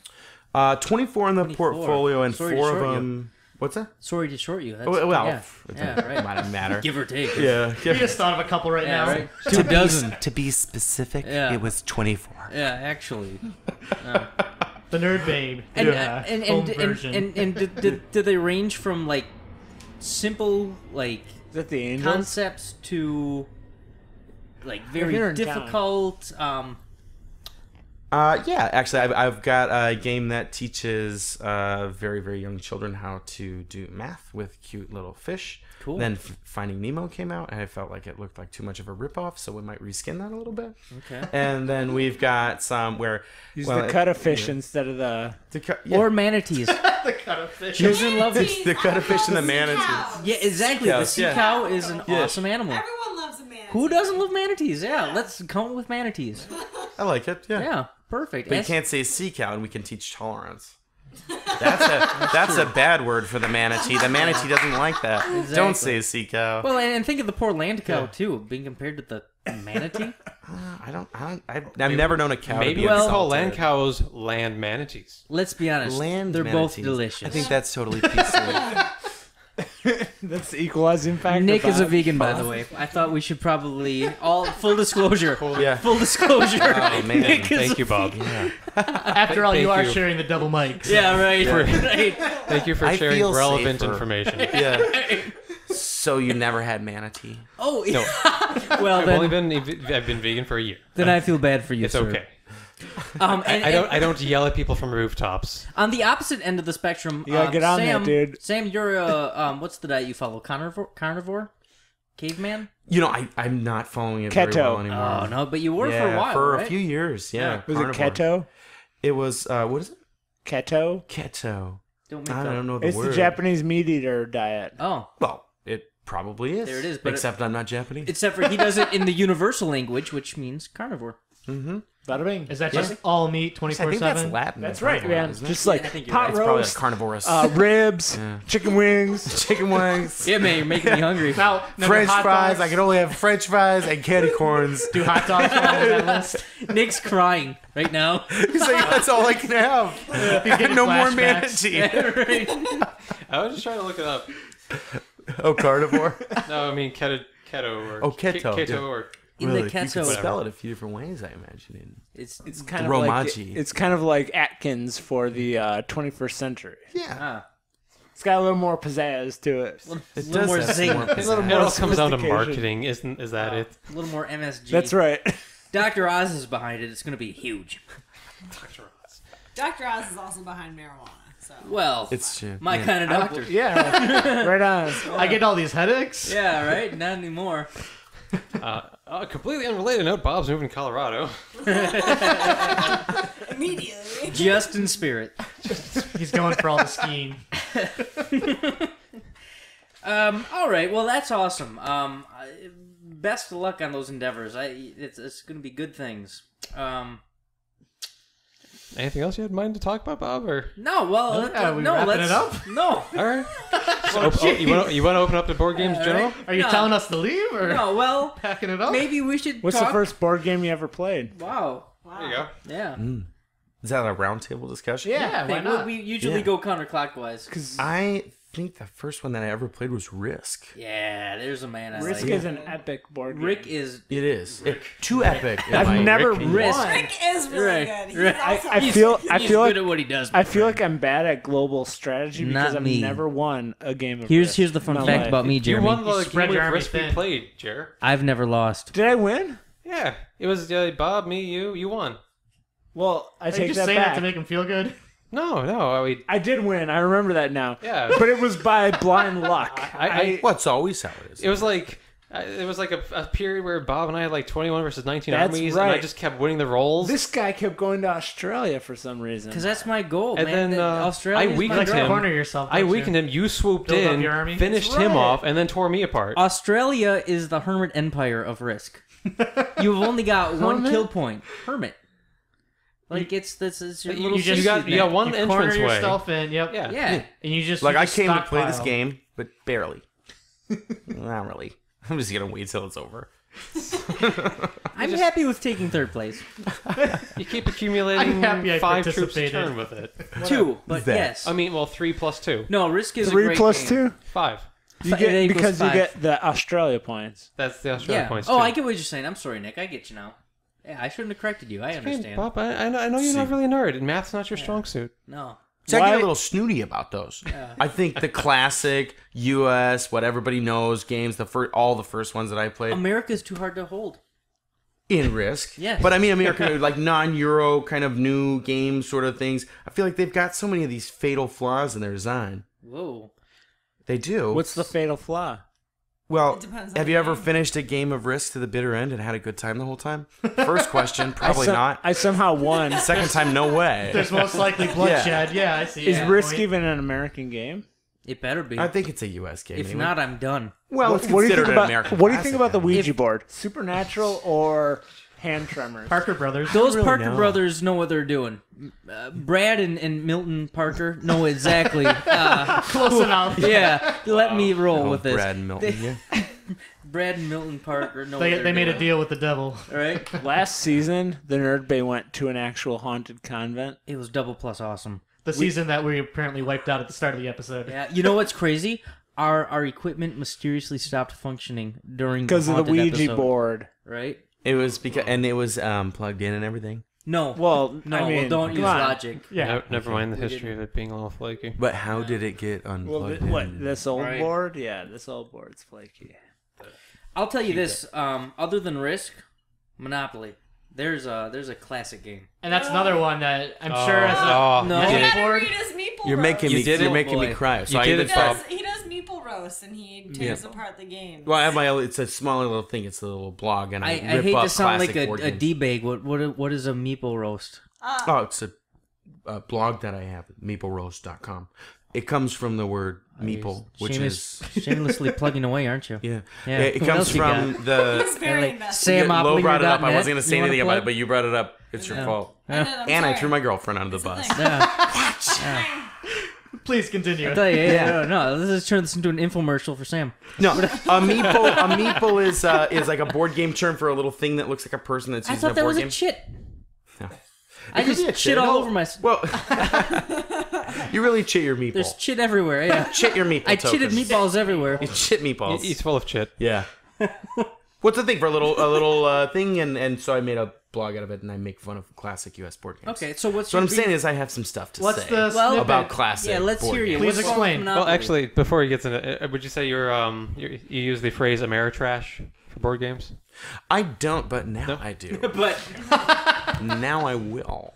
24 in the 24. portfolio, and Sorry to 4 short of you. them. What's that? Sorry to short you. That's, Well, yeah, it right. might matter. Give or take. Yeah. We just thought of a couple right Yeah, now. right. 2 dozen. To be specific, Yeah. it was 24. Yeah, actually. The Nerdbay home version. And did they range from like simple like Is that the angels? concepts to like here very in difficult? Yeah, actually, I've got a game that teaches very, very young children how to do math with cute little fish. Cool. Then Finding Nemo came out, and I felt like it looked like too much of a ripoff, so we might reskin that a little bit. Okay. And then we've got some where... Use the cut-a-fish instead of the... Or manatees. The cuttlefish. Children love it. The cut-a-fish and the manatees. Yeah, exactly. Sea The cows, sea yeah. cow is an Yeah. awesome animal. Everyone loves a manatee. Who doesn't love manatees? Yeah, let's come with manatees. I like it, yeah. Yeah, perfect. But you can't say sea cow, and we can teach tolerance. That's a bad word for the manatee. The manatee doesn't like that. Exactly. Don't say sea cow. Well, and think of the poor land cow too, being compared to the manatee. I've never known a cow Maybe to be we'll insulted. call land cows land manatees. Let's be honest, Land they're both manatees. delicious. I think that's totally PC. That's the equalizing factor. Nick is a Bob. vegan, by the way. I thought we should probably all full disclosure. Yeah. Full disclosure. Oh, man. Nick is Thank you, Bob. Yeah. After all, Thank you are you. sharing the double mic. so- Yeah, right. Right. Thank you for I sharing feel relevant safer. information. Yeah. So you never had manatee? Oh, No, well I've only then, I've been vegan for a year. then I feel bad for you, It's sir. okay. And, I don't yell at people from rooftops. On the opposite end of the spectrum, You gotta get on Sam, that, dude. Sam, you're a what's the diet you follow? Carnivore? Caveman? You know, I'm not following it very Keto. well anymore. Oh no, but you were for a while, for right? a few years. Yeah. Was carnivore. it keto? It was, what is it? Keto? Keto. Don't make I that. don't know the It's word. the Japanese meat eater diet. Oh, Well, it probably is. There it is, but Except I'm not Japanese. except for he does it in the universal language, which means carnivore. Bada bing. Is that just all meat I think that's 24/7? Latin. That's right, carnivore, man. isn't it? Just like I think you're pot right. It's probably like roast, carnivorous. ribs, chicken wings. Chicken wings. Yeah, man, you're making me hungry. Now, French hot fries. dogs- I can only have French fries and candy corns. Do hot dogs fall on that list? Nick's crying right now. He's like, that's all I can have. He's getting No more flashbacks. manatee. I was just trying to look it up. Oh, carnivore. No, I mean keto or Oh, keto, keto yeah. or In Really? the You can keto, spell it a few different ways, I imagine. it's It's kind of like Romaji. it's kind of like Atkins for the 21st century. Yeah. It's got a little more pizzazz to it. a It little does more have zing, more a pizzazz. it all comes down to sophistication. marketing, is that it? little more MSG. That's right. Dr. Oz is behind it. It's going to be huge. Dr. Oz is also behind marijuana. So Well, It's true. my Yeah. kind of doctor. Yeah, right on. I get all these headaches. Yeah, right? Not anymore. A completely unrelated note, Bob's moving to Colorado. immediately. Just in spirit. He's going for all the skiing. All right. Well, that's awesome. Best of luck on those endeavors. It's going to be good things. Anything else you had in mind to talk about, Bob? Or No, well, Are we no, wrapping let's it up? No, all right. You want to open up the board games, general? Are you No. telling us to leave or no. Well, packing it up? maybe we should. What's talk... the first board game you ever played? Wow. There you go. Yeah. Is that a roundtable discussion? Yeah, why Hey, not? we usually Yeah. go counterclockwise. Because I think the first one that I ever played was Risk. Yeah, there's a man I Risk like. is an epic board game. Rick is. It is. Too epic. in I've my never opinion. Risk. won. Rick is really Right, good. He's right. also I He's- feel he's like good at what he does. I feel like I'm bad at global strategy because Not I've me. never won a game of Here's Risk the fun in my fact life. about me, You Jeremy. won the spread game your of army Risk we thin. played, Jer. I've never lost. Did I win? Yeah, it was Bob, me, you won. Well, I Are you take just that saying back. that to make him feel good? No, I did win. I remember that now. Yeah. But it was by blind luck. What's always how it is. It was like a period where Bob and I had like 21 versus 19 That's armies, and I right. just kept winning the rolls. This guy kept going to Australia for some reason. Because that's my goal, And man. then, Australia I is my weakened Like goal. to him. corner yourself. I don't you? weakened him. You swooped Build up in, your army? finished That's him right. off, and then tore me apart. Australia is the hermit empire of Risk. You've only got one Hermit? kill point. Hermit. Like it's your You little just- safety you got net. one You corner entranceway. yourself in. Yep. Yeah. Yeah. And you just Like, you I just came to play this stockpile. game, but barely. Not really. I'm just going to wait till it's over. I I'm happy with taking third place. You keep accumulating I'm happy I 5 troops a participated. turn with it. 2, but that? yes. I mean, well, 3 plus 2. No, Risk is a 3 great plus game. 2? 5. You It get, equals because 5. you get the Australia points. That's the Australia Yeah. points. Oh, too. I get what you're saying. I'm sorry, Nick. I get you now. Yeah, I shouldn't have corrected you. I Okay, understand. Bob, I know you're not really a nerd, and math's not your strong suit. No. So I get Why- a little snooty about those. I think the classic U.S. what everybody knows games, all the first ones that I played America's too hard to hold. in Risk. Yes. But I mean, American like non-Euro kind of new game sort of things. I feel like they've got so many of these fatal flaws in their design. Whoa. They do. What's the fatal flaw? Well, It depends on have the you ever game. finished a game of Risk to the bitter end and had a good time the whole time? First question, probably not. I somehow won. Second time, no way. There's most likely bloodshed. Yeah, I see. Is that Risk point. even an American game? It better be. I think it's a U.S. game. If anyway. not, I'm done. well, it's What do you considered think an about American. What do you think about the classic, Ouija board? Supernatural or hand tremors? Parker Brothers? Those really Parker know. brothers know what they're doing. Brad and Milton Parker know exactly. Close enough. Yeah, let me roll Oh, with this. Brad and Milton. Yeah. Brad and Milton Parker know what They they're made doing. a deal with the devil. All right? Last season, the Nerdbay went to an actual haunted convent. It was double plus awesome. The season that we apparently wiped out at the start of the episode. Yeah, you know what's crazy? Our equipment mysteriously stopped functioning during Because of the haunted Ouija episode, board. right? It was because, and it was plugged in and everything. No. Well, no, I mean, don't use come on. logic. Yeah. No, never mind the We history of it being all flaky. But how did it get unplugged? Well, what, in? this old Right. board? Yeah, this old board's flaky. I'll tell you this. Other than Risk, Monopoly. There's a classic game. And that's another one that I'm sure as a No. you You did it. gotta read his meeple You're making roast. me. did You're it, making me boy. cry. So You I did even it, thought. Bob. He does meeple roast and he tears apart the game. Well, I have my. It's a smaller little thing. It's a little blog, and I, I rip hate up to sound like classic board a games. D-bag. What is a meeple roast? Oh, it's a blog that I have, meepleroast.com. It comes from the word meeple, which is Shamelessly plugging away, aren't you? yeah. Yeah. It What comes else you from got? the. He's very like invested. Sam Lo brought it up. I Oplinger.net. wasn't going to say You wanna anything about it, plug? but you brought it up. It's your fault. And I threw my girlfriend under the bus. Yeah. please continue. I tell you, no, let's just turn this into an infomercial for Sam. No, a meeple is like a board game term for a little thing that looks like a person that's I using a thought that board was game. a chit. No. I It could be a just chit. shit all No. over my. Well, you really chit your meeple. There's chit everywhere. Yeah, Chit your meeple. I chitted tokens. meatballs everywhere. You chit meatballs. It's full of chit. Yeah. What's the thing for a little thing, and so I made a blog out of it, and I make fun of classic U.S. board games. Okay, so what's So your what I'm saying is I have some stuff to What's say the Well, snippet? about classic. Yeah, let's board hear you. games. Please What's wrong with explain. Monopoly? Well, actually, before he gets into it, would you say you use the phrase Ameritrash for board games? I don't, but now I do. but Now I will.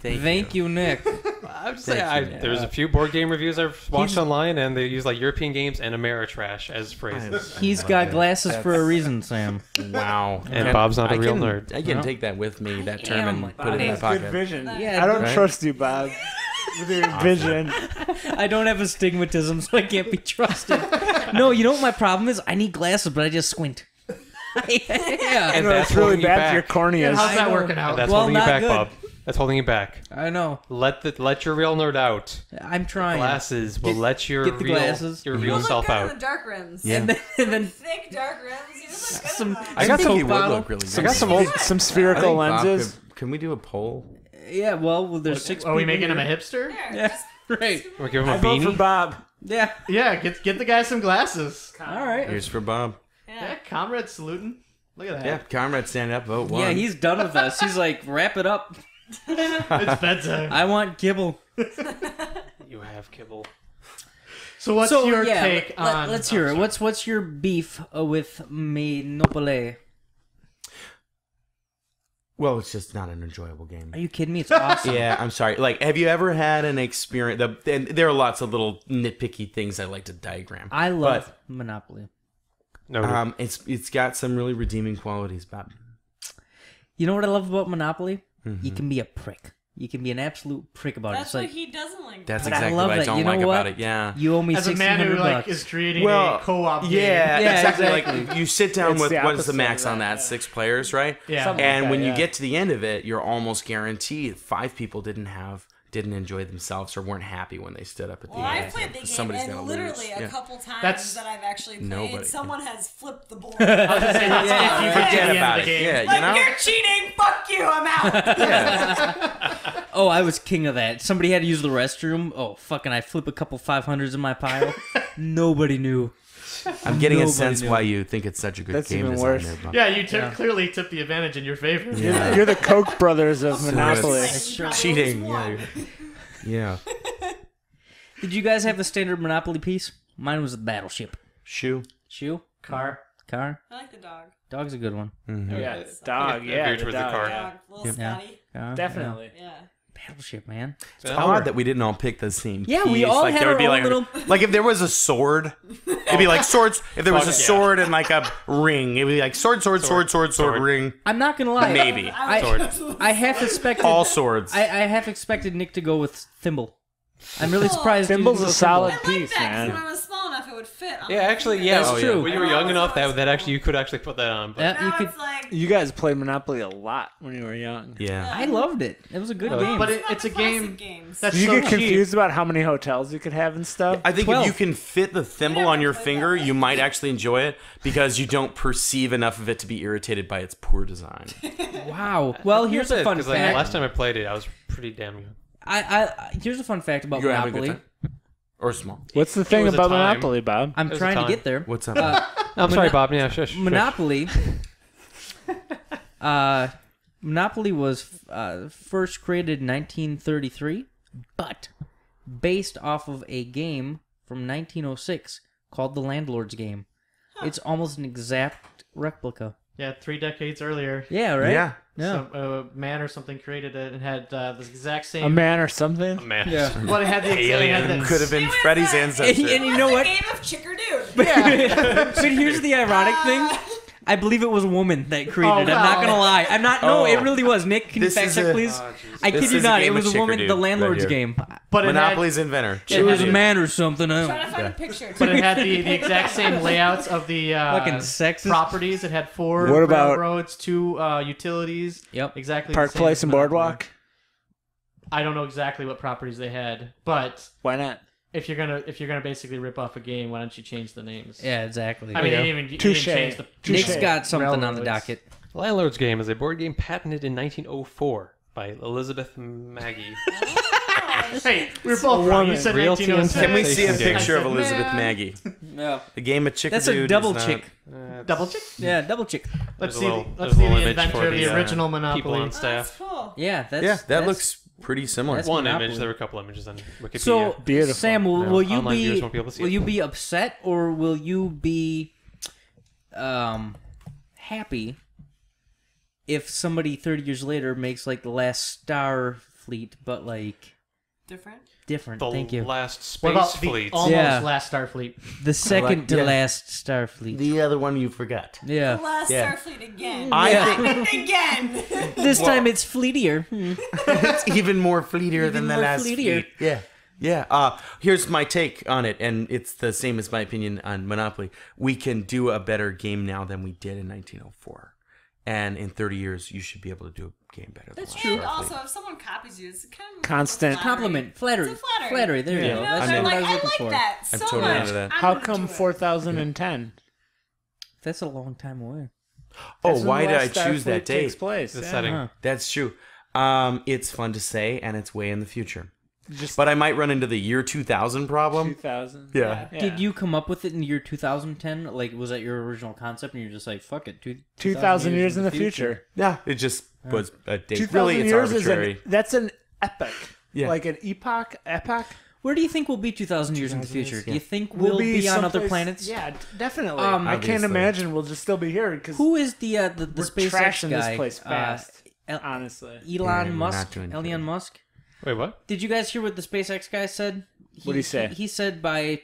thank you, Nick. I'm just Thank saying, you. there's a few board game reviews I've watched online, and they use like European games and Ameritrash as phrases. He's got glasses for a reason, Sam. Wow. And Bob's not a real can, nerd. I can No. take that with me, that term, am. and put it in my Good pocket. vision. Yeah, I don't right? trust you, Bob. With your vision. I don't have astigmatism, so I can't be trusted. No, you know what my problem is? I need glasses, but I just squint. yeah, And No, that's it's really holding you bad back. for your corneas. How's I that know. working out? That's Well, holding you not back, good. Bob. That's holding you back. I know. Let your real nerd out. I'm trying. Glasses will Get- let your get the real glasses. your You real look self good in out. the dark rims. Yeah. And then Thick dark rims. You look good Some- in them. I got Coke think he would bottle. look really I good. got some old. Some I spherical think Bob lenses. can we do a poll? yeah, well, there's six. Are we people making him a here. hipster? There, Yeah, just- right. We'll give him a I vote for beanie. Bob. Yeah. Yeah, get the guy some glasses. All right. Here's for Bob. Yeah, yeah. comrade saluting. Look at that. Yeah, comrade, stand up, vote one. Yeah, he's done with us. He's like, wrap it up. It's bedtime. I want kibble. You have kibble. So what's so your yeah, take on? let's hear it. What's your beef with Monopoly? Well, it's just not an enjoyable game. Are you kidding me? It's awesome. Yeah, I'm sorry. Like, have you ever had an experience? And there are lots of little nitpicky things I like to diagram. I love Monopoly. No. It's got some really redeeming qualities, Bob. You know what I love about Monopoly? Mm-hmm. You can be a prick. You can be an absolute prick about That's it. what It's like, he doesn't like. That's But I exactly love what I that. don't You know like what? about it. Yeah. you owe me As a man who $1,600. is creating Well, a co-op game. Yeah, Yeah, exactly. exactly. Like you sit down It's with the what is the opposite max of on that, that? 6 players, right? Yeah. Something And like when that, you yeah. get to the end of it, you're almost guaranteed 5 people didn't have didn't enjoy themselves or weren't happy when they stood up at the Well, end. I've played the game, Somebody's and gonna literally lose. a couple times That's- that I've actually played, Nobody. someone has flipped the board. I was gonna say, that's if you get to Forget the about end it. of the game. Yeah, Like, you know. you're cheating! Fuck you! I'm out! Oh, I was king of that. Somebody had to use the restroom. Oh, fucking! I flip a couple 500s in my pile. Nobody knew. I'm getting a Nobody sense knew. why you think it's such a good That's game even design worse. there, Bob. Yeah, you clearly tipped the advantage in your favor. Yeah. You're the Koch brothers of Monopoly. Like, you probably Cheating. always Yeah. won. Yeah. Did you guys have the standard Monopoly piece? Mine was the battleship. Shoe. Shoe? Car. Car? I like the dog. Dog's a good one. Yeah, dog. Yeah, Veered the towards the dog. car. Yeah. Dog, little Yeah. Scotty. Car, Definitely. Yeah. yeah. Battleship, man. It's odd that we didn't all pick the same Yeah, we piece. all like, had there would our be own like, little- like if there was a sword, it'd be like swords. If there was a Fuck yeah. sword and like a ring, it'd be like sword, ring. I'm not gonna lie. Maybe. I half expected All swords. I half expected Nick to go with Thimble. I'm really surprised. you Thimble's didn't a go solid I like piece, that, 'cause man. when I was small enough, it would fit. On Yeah, my actually, finger. yeah. That's true. When you were young enough, that actually you could actually put that on. But Yeah, you Now could. it's like... You guys played Monopoly a lot when you were young. Yeah. I loved it. It was a good game. But not it's a the game classic games. that's Did you so get cheap. confused about how many hotels you could have and stuff? I think 12. if you can fit the thimble never on your played finger, that way. you might actually enjoy it because you don't perceive enough of it to be irritated by its poor design. Wow. Well, here's a fun Like, fact. last time I played it, I was pretty damn young. Here's a fun fact about You're having a Monopoly. good time? Or small? What's the thing was a about time. Monopoly, Bob? I'm was a trying to time. get there. What's up? I'm sorry, Bob. Yeah, shush. Monopoly. Monopoly was first created in 1933, but based off of a game from 1906 called the Landlord's Game. It's almost an exact replica. Yeah, 3 decades earlier. Yeah, right? Yeah. Yeah. Some man or something created it and had the exact same. A man or something? Man. Yeah. Well, it had the Alien. exact. Could have been It was Freddy's a- ancestor. And you know what? It's a game of chick or dude. But here's the ironic thing. I believe it was a woman that created it. I'm not gonna lie. I'm not. No, it really was. Nick, can you This fact is check, a- please? Oh, I This kid you is a not. It game was of a chick or woman. dude The right landlord's here. game. But Monopoly's inventor. It was a Dude. man or something. Trying to find a picture. But it had the exact same layouts of the Fucking sexist. properties. It had 4 What about- railroads, 2 utilities. Yep. Exactly. Park the same Place as and Monopoly. Boardwalk? I don't know exactly what properties they had, but Why not? if you're gonna basically rip off a game, why don't you change the names? Yeah, exactly. I mean, Yeah. you didn't Touche. change the. Touche. Nick's got something on the Railroads. docket. Landlord's Game is a board game patented in 1904 by Elizabeth Maggie. Hey, we were both wrong. You said Realty and 1906. Can we see a Sensation picture of game. Elizabeth Man. Maggie? Yeah. The game of chick That's dude a double is not- chick. Double chick. Yeah, double chick. Let's There's a see. little- Let's there's a see little the image inventor for of the the, original People Monopoly. on That's staff. cool. Yeah, that's Yeah, that that's- looks pretty similar. That's One Monopoly. image. There were a couple images on Wikipedia. So, Beautiful. Sam, will, Yeah. will you Online viewers be won't be able to see will it. you be upset or will you be happy if somebody 30 years later makes like the last Starfleet, but like Different. different? the Thank you. last What space about the fleet. almost Yeah. last Starfleet? The second to yeah. last Starfleet. The other one you forgot. Yeah. Last Yeah. Starfleet again. I think Again. This time it's fleetier. it's even more fleetier than the more last fleetier. fleet. Yeah. Yeah. Here's my take on it, and it's the same as my opinion on Monopoly. We can do a better game now than we did in 1904. And in 30 years, you should be able to do a game better. That's than true. And also, if someone copies you, it's kind of Constant. flattery. Compliment. Flattery. It's a flattery. Flattery. There you Yeah. go. You know, That's they're I'm what like, I was I looking like for. that I'm so totally much. into that. I'm How gonna come do it. 4010? That's a long time away. Oh, why did I choose that date? Takes place. The yeah. setting. Huh. That's true. It's fun to say, and it's way in the future. Just But I might run into the year 2000 problem. 2000. Yeah. Did you come up with it in the year 2010? Like, was that your original concept and you're just like, fuck it, 2,000 years in the future. Yeah, it just was a date. 2,000 Really, it's years arbitrary. that's an epic. Yeah. Like an epoch. Where do you think we'll be 2,000 years in the 2,000 years, future? Do yeah. you think we'll be on other someplace- planets? Yeah, definitely. Um, I can't Obviously. imagine we'll just still be here because Who is the we're SpaceX trashing guy? this place fast. El- honestly, Elon we're Musk. not doing Elon good. Musk. Wait, what? Did you guys hear what the SpaceX guy said? What'd he say? He said by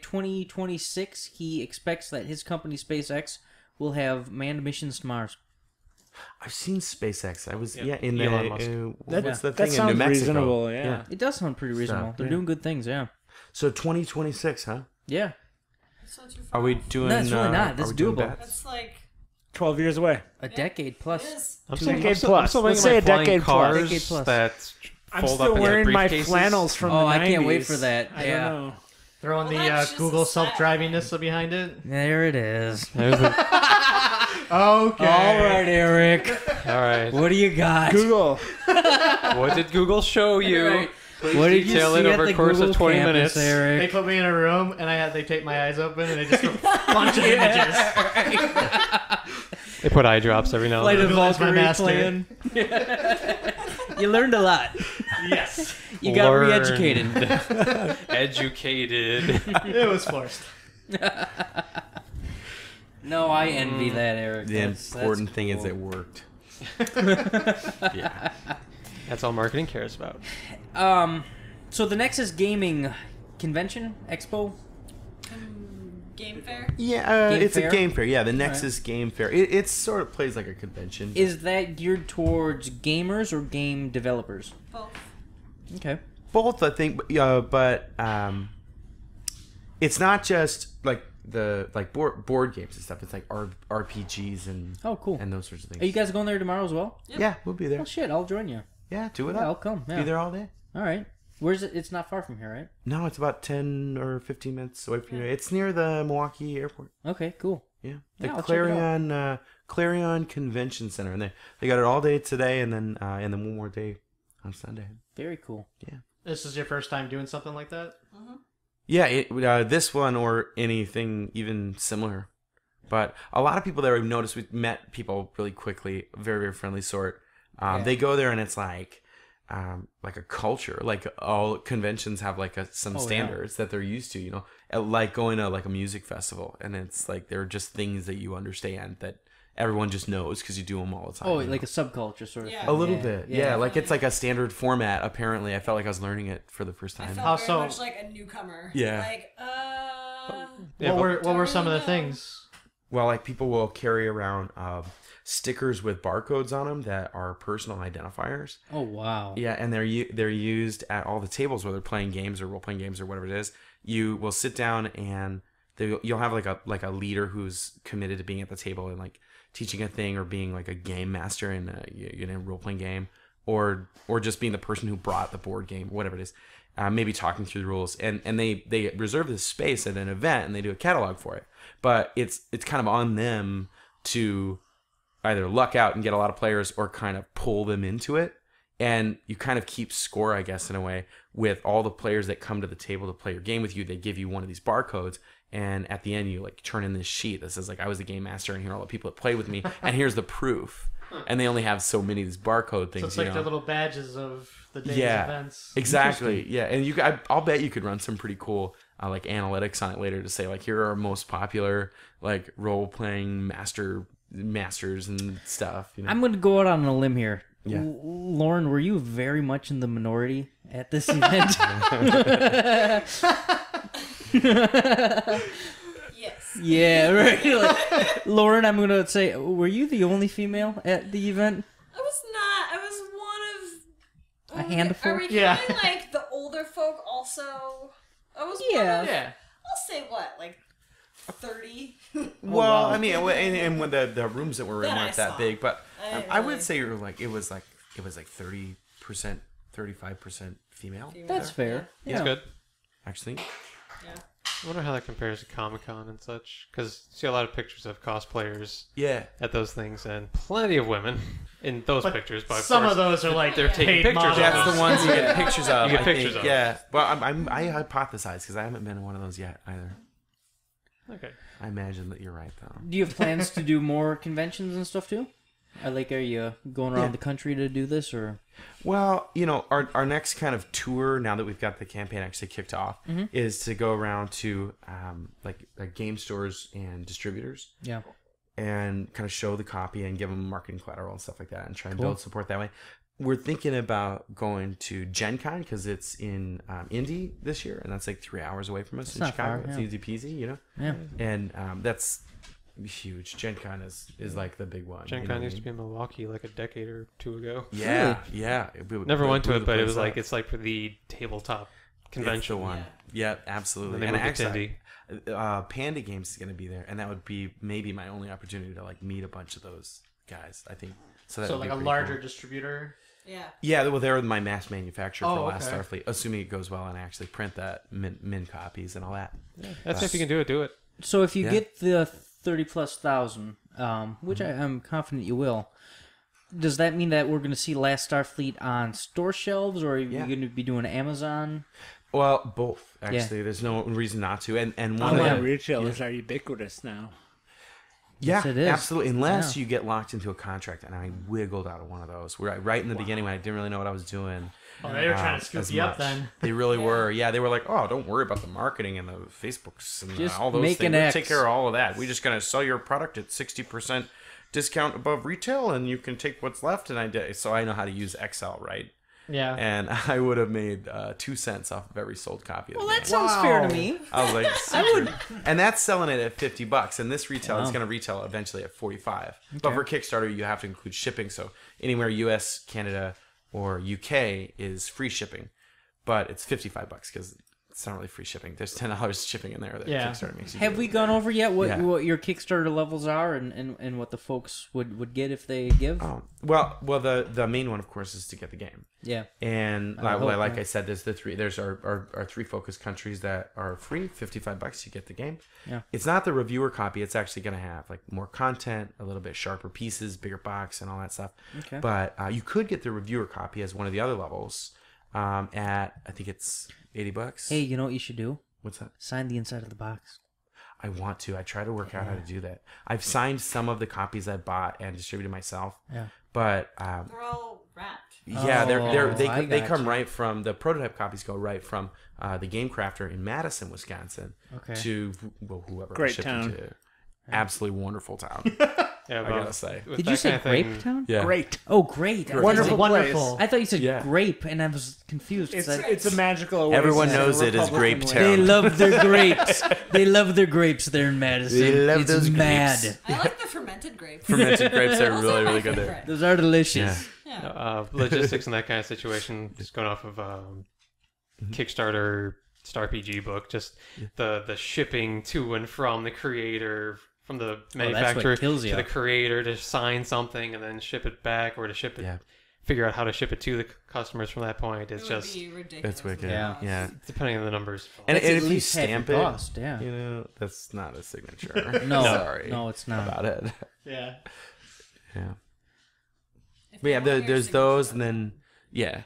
2026 he expects that his company SpaceX will have manned missions to Mars. I've seen SpaceX. I was in Elon Musk. what's the that thing in sounds New Mexico? reasonable. Yeah. It does sound pretty reasonable. They're yeah. doing good things, yeah. So 2026, huh? Yeah. It's not too far Are we off. doing? No, it's really not. are That's we doing doable. bets? That's like 12 years away. A decade plus. it is. I'm Decade I'm plus. still Let's waiting say on my a decade flying plus. cars Decade plus. that I'm fold still up wearing into my briefcases. flannels from Oh, the 90s. I can't wait for that. I Yeah. don't know. Throwing Well, the that's just Google a set. self-drivingness behind it. There it is. There's a- Okay. All right, Eric. all right. What do you got? Google. What did Google show you? Right. Please What did you detail see it at over the a course Google of 20 campus, minutes. They Eric? put me in a room and they tape my eyes open and they just a bunch of images. They put eye drops every now Played and a then. Google's my Valkyrie master. plan. You learned a lot. Yes. You got Learned. re-educated. Educated. It was forced. No, I envy that, Eric. The That's important thing is cool. it worked. Yeah. That's all marketing cares about. So the Nexus Gaming Convention Expo. Game fair. Yeah, Game it's fair? a game fair. Yeah, the Nexus Game Fair. It sort of plays like a convention. Is that geared towards gamers or game developers? Both. Okay. Both, I think, but it's not just like the board games and stuff. It's like RPGs and Oh, cool. and those sorts of things. Are you guys going there tomorrow as well? Yeah, we'll be there. Oh shit, I'll join you. Yeah, do it Yeah, I'll up. come. Yeah. Be there all day. All right. Where's it? It's not far from here, right? No, it's about 10 or 15 minutes away from here. It's near the Milwaukee Airport. Okay, cool. Yeah, Yeah, the I'll check it out. Clarion Convention Center, and they got it all day today, and then one more day on Sunday. Very cool. This is your first time doing something like that? Yeah, this one or anything even similar. But a lot of people there, we've noticed, we've met people really quickly, very, very friendly sort. They go there and it's like a culture. Like all conventions have like some standards that they're used to, you know, like going to like a music festival. And it's like, they're just things that you understand that everyone just knows because you do them all the time. Oh, you know? like a subculture sort of Yeah. thing. A little Yeah, bit. yeah. Yeah, like it's like a standard format, apparently. I felt like I was learning it for the first I time. felt How very so? much like a newcomer. Yeah. Like, Yeah, what were some of the know. things? Well, like people will carry around stickers with barcodes on them that are personal identifiers. Oh wow. Yeah, and they're used at all the tables, whether playing games or role playing games or whatever it is. You will sit down and you'll have like a leader who's committed to being at the table and like teaching a thing or being like a game master in a role playing game, or just being the person who brought the board game, whatever it is. Maybe talking through the rules, and they reserve this space at an event and they do a catalog for it. But it's kind of on them to either luck out and get a lot of players or kind of pull them into it. And you kind of keep score, I guess, in a way, with all the players that come to the table to play your game with you. They give you one of these barcodes, and at the end you like turn in this sheet that says like, I was the game master and here are all the people that played with me and here's the proof. And they only have so many of these barcode things. So it's like the little badges of the day's Yeah, events. exactly. Yeah, and I'll bet you could run some pretty cool like analytics on it later to say like, here are our most popular like role playing masters and stuff. You know? I'm going to go out on a limb here. Yeah. Lauren, were you very much in the minority at this event? yes. Yeah, right. Like, Lauren, I'm going to say, were you the only female at the event? I was not. I was one of A handful? Are we Yeah. counting like the older folk also? I was Yeah. one of, Yeah. I'll say what, like 30. Well, wow. I mean, and when the rooms that we're in That I weren't that saw. big, but I didn't I would really- say it was like 30%, 35% female. That's fair. That's Yeah. good. Actually. I wonder how that compares to Comic-Con and such. Because you see a lot of pictures of cosplayers Yeah. at those things, and plenty of women in those But pictures. But of some course, of those are like they're taking paid pictures of models. That's the ones you get pictures of. You get I pictures think. of. Yeah. Well, I hypothesize because I haven't been in one of those yet either. Okay. I imagine that you're right though. Do you have plans to do more conventions and stuff too? Are you going around Yeah. the country to do this, or? Well, you know, our next kind of tour, now that we've got the campaign actually kicked off, is to go around to like game stores and distributors Yeah. and kind of show the copy and give them marketing collateral and stuff like that and try and Cool. build support that way. We're thinking about going to Gen Con because it's in Indy this year, and that's like 3 hours away from us It's in not Chicago. far, It's yeah. easy peasy, you know? Yeah. And that's huge. Gen Con is like the big one. Gen you know Con what I used to mean? be in Milwaukee like a decade or two ago. Yeah, yeah. Never went to blew it, the but it place was like up. it's like for the tabletop convention. It's the one. Yeah, absolutely. And they moved to Indy. Panda Games is going to be there, and that would be maybe my only opportunity to like meet a bunch of those guys. I think so. That So would like be a pretty larger cool. distributor. Yeah. Well, they're my mass manufacturer for Oh, Last okay. Starfleet, assuming it goes well and I actually print that min copies and all that. That's if you can do it. Do it. So if you Yeah. get the 30,000+, which I'm confident you will, does that mean that we're going to see Last Starfleet on store shelves, or are you going to be doing Amazon? Well, both actually. There's no reason not to. And one of Online the retailers are ubiquitous now. Yeah, Yes, it is. absolutely. Unless you get locked into a contract, and I wiggled out of one of those. Where right in the beginning when I didn't really know what I was doing. Oh, they were trying to scoop as you up much. then. They really were. Yeah, they were like, "Oh, don't worry about the marketing and the Facebooks and Just all those make things. an We'll X." take care of all of that. We're just gonna sell your product at 60% discount above retail, and you can take what's left." And I did, so I know how to use Excel, right? Yeah. And I would have made 2 cents off of every sold copy. Of the game. Sounds fair to me. I was like, and that's selling it at $50, and this retail is Wow. going to retail eventually at $45. But for Kickstarter, you have to include shipping. So anywhere U.S., Canada, or UK is free shipping, but it's $55 because it's not really free shipping. There's $10 shipping in there that Kickstarter makes you. Have we gone over yet what Yeah. what your Kickstarter levels are and what the folks would get if they give? Well, the main one, of course, is to get the game. Yeah. And hope, like yeah. I said, there's our 3 focus countries that are free, $55 you get the game. Yeah. It's not the reviewer copy. It's actually going to have like more content, a little bit sharper pieces, bigger box, and all that stuff. Okay. But you could get the reviewer copy as one of the other levels at I think it's $80. Hey, you know what you should do? What's that? Sign the inside of the box. I want to. I try to work out how to do that. I've signed some of the copies I bought and distributed myself. Yeah. But They're all wrapped. yeah, I they got come you. right from the prototype copies go right from the Game Crafter in Madison, Wisconsin, Okay. to whoever Great shipped them town. to. Absolutely wonderful town. Yeah, I gotta say. with Did that you say kind of Grape thing- Town? Yeah. Great. Oh, great. Wonderful Wonderful. I thought you said Yeah. grape, and I was confused. 'cause It's a magical oasis. Everyone in a knows it as Republican Grape way. Town. They love their grapes. They love their grapes there in Madison. They love it's those mad. grapes. I like the fermented grapes. Fermented grapes are Those really, my really good there. favorite. Those are delicious. Yeah. Yeah. Logistics in that kind of situation, just going off of Mm-hmm. Kickstarter StarPG book, just the shipping to and from the creator, from the what manufacturer kills to you. the creator to sign something and then ship it back, or to ship it, Yeah. figure out how to ship it to the customers from that point. It's It would just be ridiculous. It's wicked. Yeah. Yeah. depending on the numbers. And, That's and at if you least half stamp the it, cost, yeah. you know, that's not a signature. No, Sorry. no, it's not. about it. Yeah. Yeah. If But yeah, you want your there's signature those, on and it. then yeah,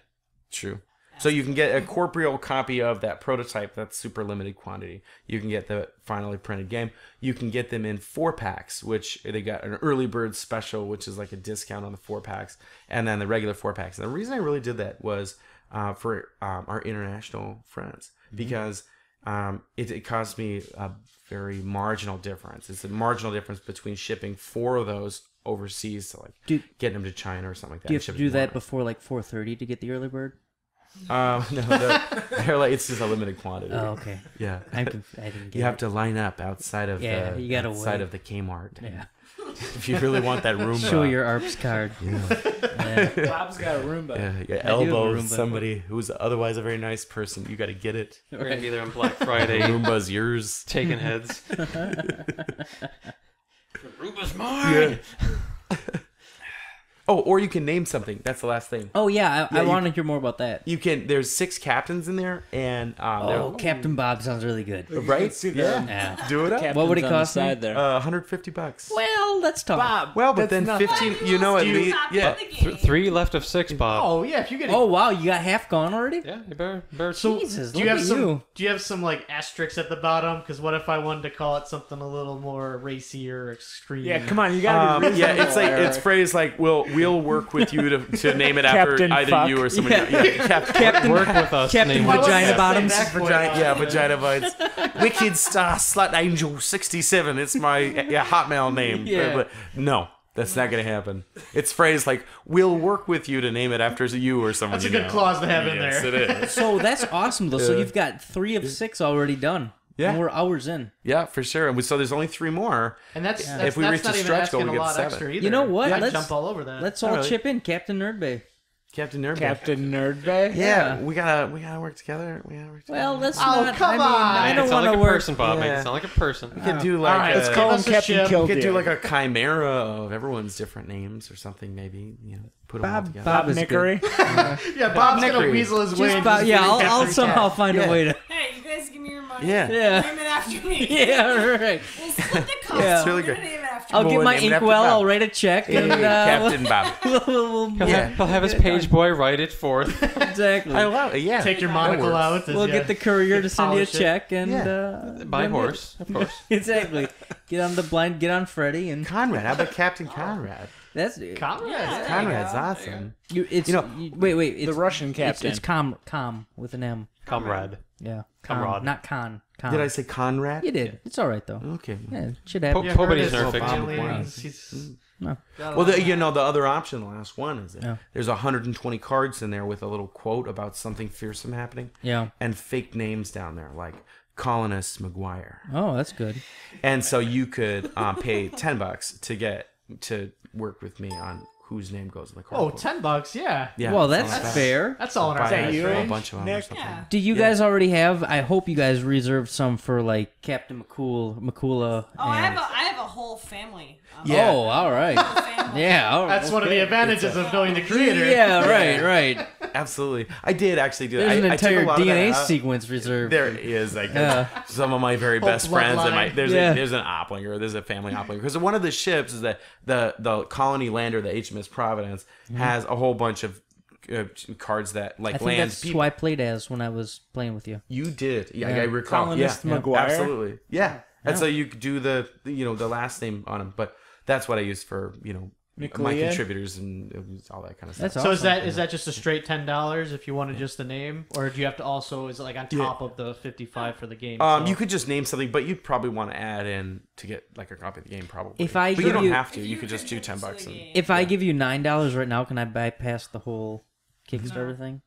true. So you can get a corporeal copy of that prototype. That's super limited quantity. You can get the finally printed game. You can get them in 4-packs, which they got an early bird special, which is like a discount on the 4-packs, and then the regular 4-packs. And the reason I really did that was for our international friends, because it cost me a very marginal difference. It's a marginal difference between shipping 4 of those overseas to like getting them to China or something like that. Do you have to Shipping do that more. before like 4:30 to get the early bird? No, they're like it's just a limited quantity. Oh, okay. Yeah, I didn't get you have it. to line up outside of Yeah, you gotta outside wait. of the Kmart. Yeah. If you really want that Roomba, Show your ARPS card. Yeah. Bob's got a Roomba. yeah, you I do have a elbow Roomba. somebody somebody who's otherwise a very nice person. You got to get it. We're gonna be there on Black Friday, Roomba's yours. taking heads. Ruba's mine. Oh, or you can name something. That's the last thing. Oh yeah, I you- want to hear more about that. You can. There's 6 captains in there, and Oh, Captain Bob sounds really good. right? See the Yeah. Do it up. captains What would it on the cost me? side there. $150. Well, let's talk. Bob. Well, but that's then nothing. 15. You know at You least. copy Yeah. the game. 3 left of 6, Bob. Oh yeah, if you get. Oh wow, you got half gone already? Yeah, you better. So Jesus, do you look have at some? you. Do you have some like asterisks at the bottom? Because what if I wanted to call it something a little more racy or extreme? Yeah, come on, you gotta be Yeah, reasonable, it's like Eric. it's phrased like we'll work with you to name it after Captain either Fuck. you or somebody. Yeah, Captain. Work with us. Captain name Why it. wasn't Vagina I Bottoms. saying that Vagina, quick? yeah, vagina bites. Wicked Star Slut Angel 67. It's my Hotmail name. Yeah. But no, that's not gonna happen. It's phrased like we'll work with you to name it after you or someone. That's a you good know. clause to have in Yes, there. it is. So that's awesome though. So Yeah. you've got 3 of 6 already done. Yeah. And we're hours in. Yeah, for sure. And so there's only 3 more. And that's If we that's reach not the even stretch asking goal, we a get lot 7. extra either. You know what? I'd Let's- jump all over that. Let's all really. chip in, Captain Nerdbay. Captain Nerdbay. Captain Nerdbay. Yeah, we gotta work together. Well, that's Oh, not. come I mean, on. I Make don't it sound want like to a work. person, Bob. Make Yeah. it sound like a person. We could do like All right, a, let's Call him us a Captain ship. we Killdeer. could do like a chimera of everyone's different names or something. Maybe put them all Bob, together. Bob is Nickery. Yeah, Bob's gonna Nickery. weasel his way. Just into Bob, just yeah, being I'll Captain somehow Cat. find a way to. Hey, you guys give me your money. Yeah. Yeah. Name it after me. Yeah, right. We'll split the cost. Yeah. It's really We're good. gonna name it after I'll me. get We'll my name it after inkwell. Bob. I'll write a check and Captain Bob. we'll He'll have his page boy write it forth. exactly. I love it. Yeah. Take your That monocle works. out. We'll get the courier to send you a polish it. check and By then horse, of course. exactly. Get on the blind. Get on Freddy and Conrad. How about Captain Conrad? that's Conrad. Yeah. Conrad's go. awesome. It's You know, wait. It's, The Russian captain. It's com with an M. Comrade. Yeah. Comrade. Not con. Did I say Conrad? You did. It's all right though. Okay. Yeah, it should happen. Yeah, Nobody's Curtis nerfing. aliens, he's- No. Well, the other option, the last one, is that Yeah. there's 120 cards in there with a little quote about something fearsome happening, Yeah. and fake names down there like Colonist McGuire. Oh, that's good. And so you could pay $10 to get to work with me on whose name goes in the card. Oh, quote. $10, yeah. Yeah, well, something that's like that. fair. That's all in our Buy price, you? a right? bunch of them or Nick? something. Yeah. Do you guys already have? I hope you guys reserved some for like Captain Mikula. Oh, I have a whole family. Yeah. Oh, all right. Family. Yeah. all That's one of the advantages of knowing the creator. Yeah. Right. Absolutely. I did actually do that. There's an I took a entire lot of that DNA out. sequence reserved. There is like Yeah. some of my very Whole best friends. And bloodline. there's Yeah. there's an Oplinger. There's a family Oplinger because one of the ships is that the colony lander, the HMS Providence, has a whole bunch of cards that like I think lands that's people. who I played as when I was playing with you. You did, yeah, Yeah. I recall. Colonist yeah, McGuire? absolutely, yeah. And so you could do the last name on him, but that's what I used for my Mikula? contributors and all that kind of stuff. That's So awesome. is that just a straight $10 if you wanted just the name, or do you have to also is it like on top of the 55 for the game? So- You could just name something, but you'd probably want to add in to get like a copy of the game, probably. If I but give you don't you- have to. If You could just do $10 contribute to the and game. If I give you $9 right now, can I bypass the whole Kickstarter thing?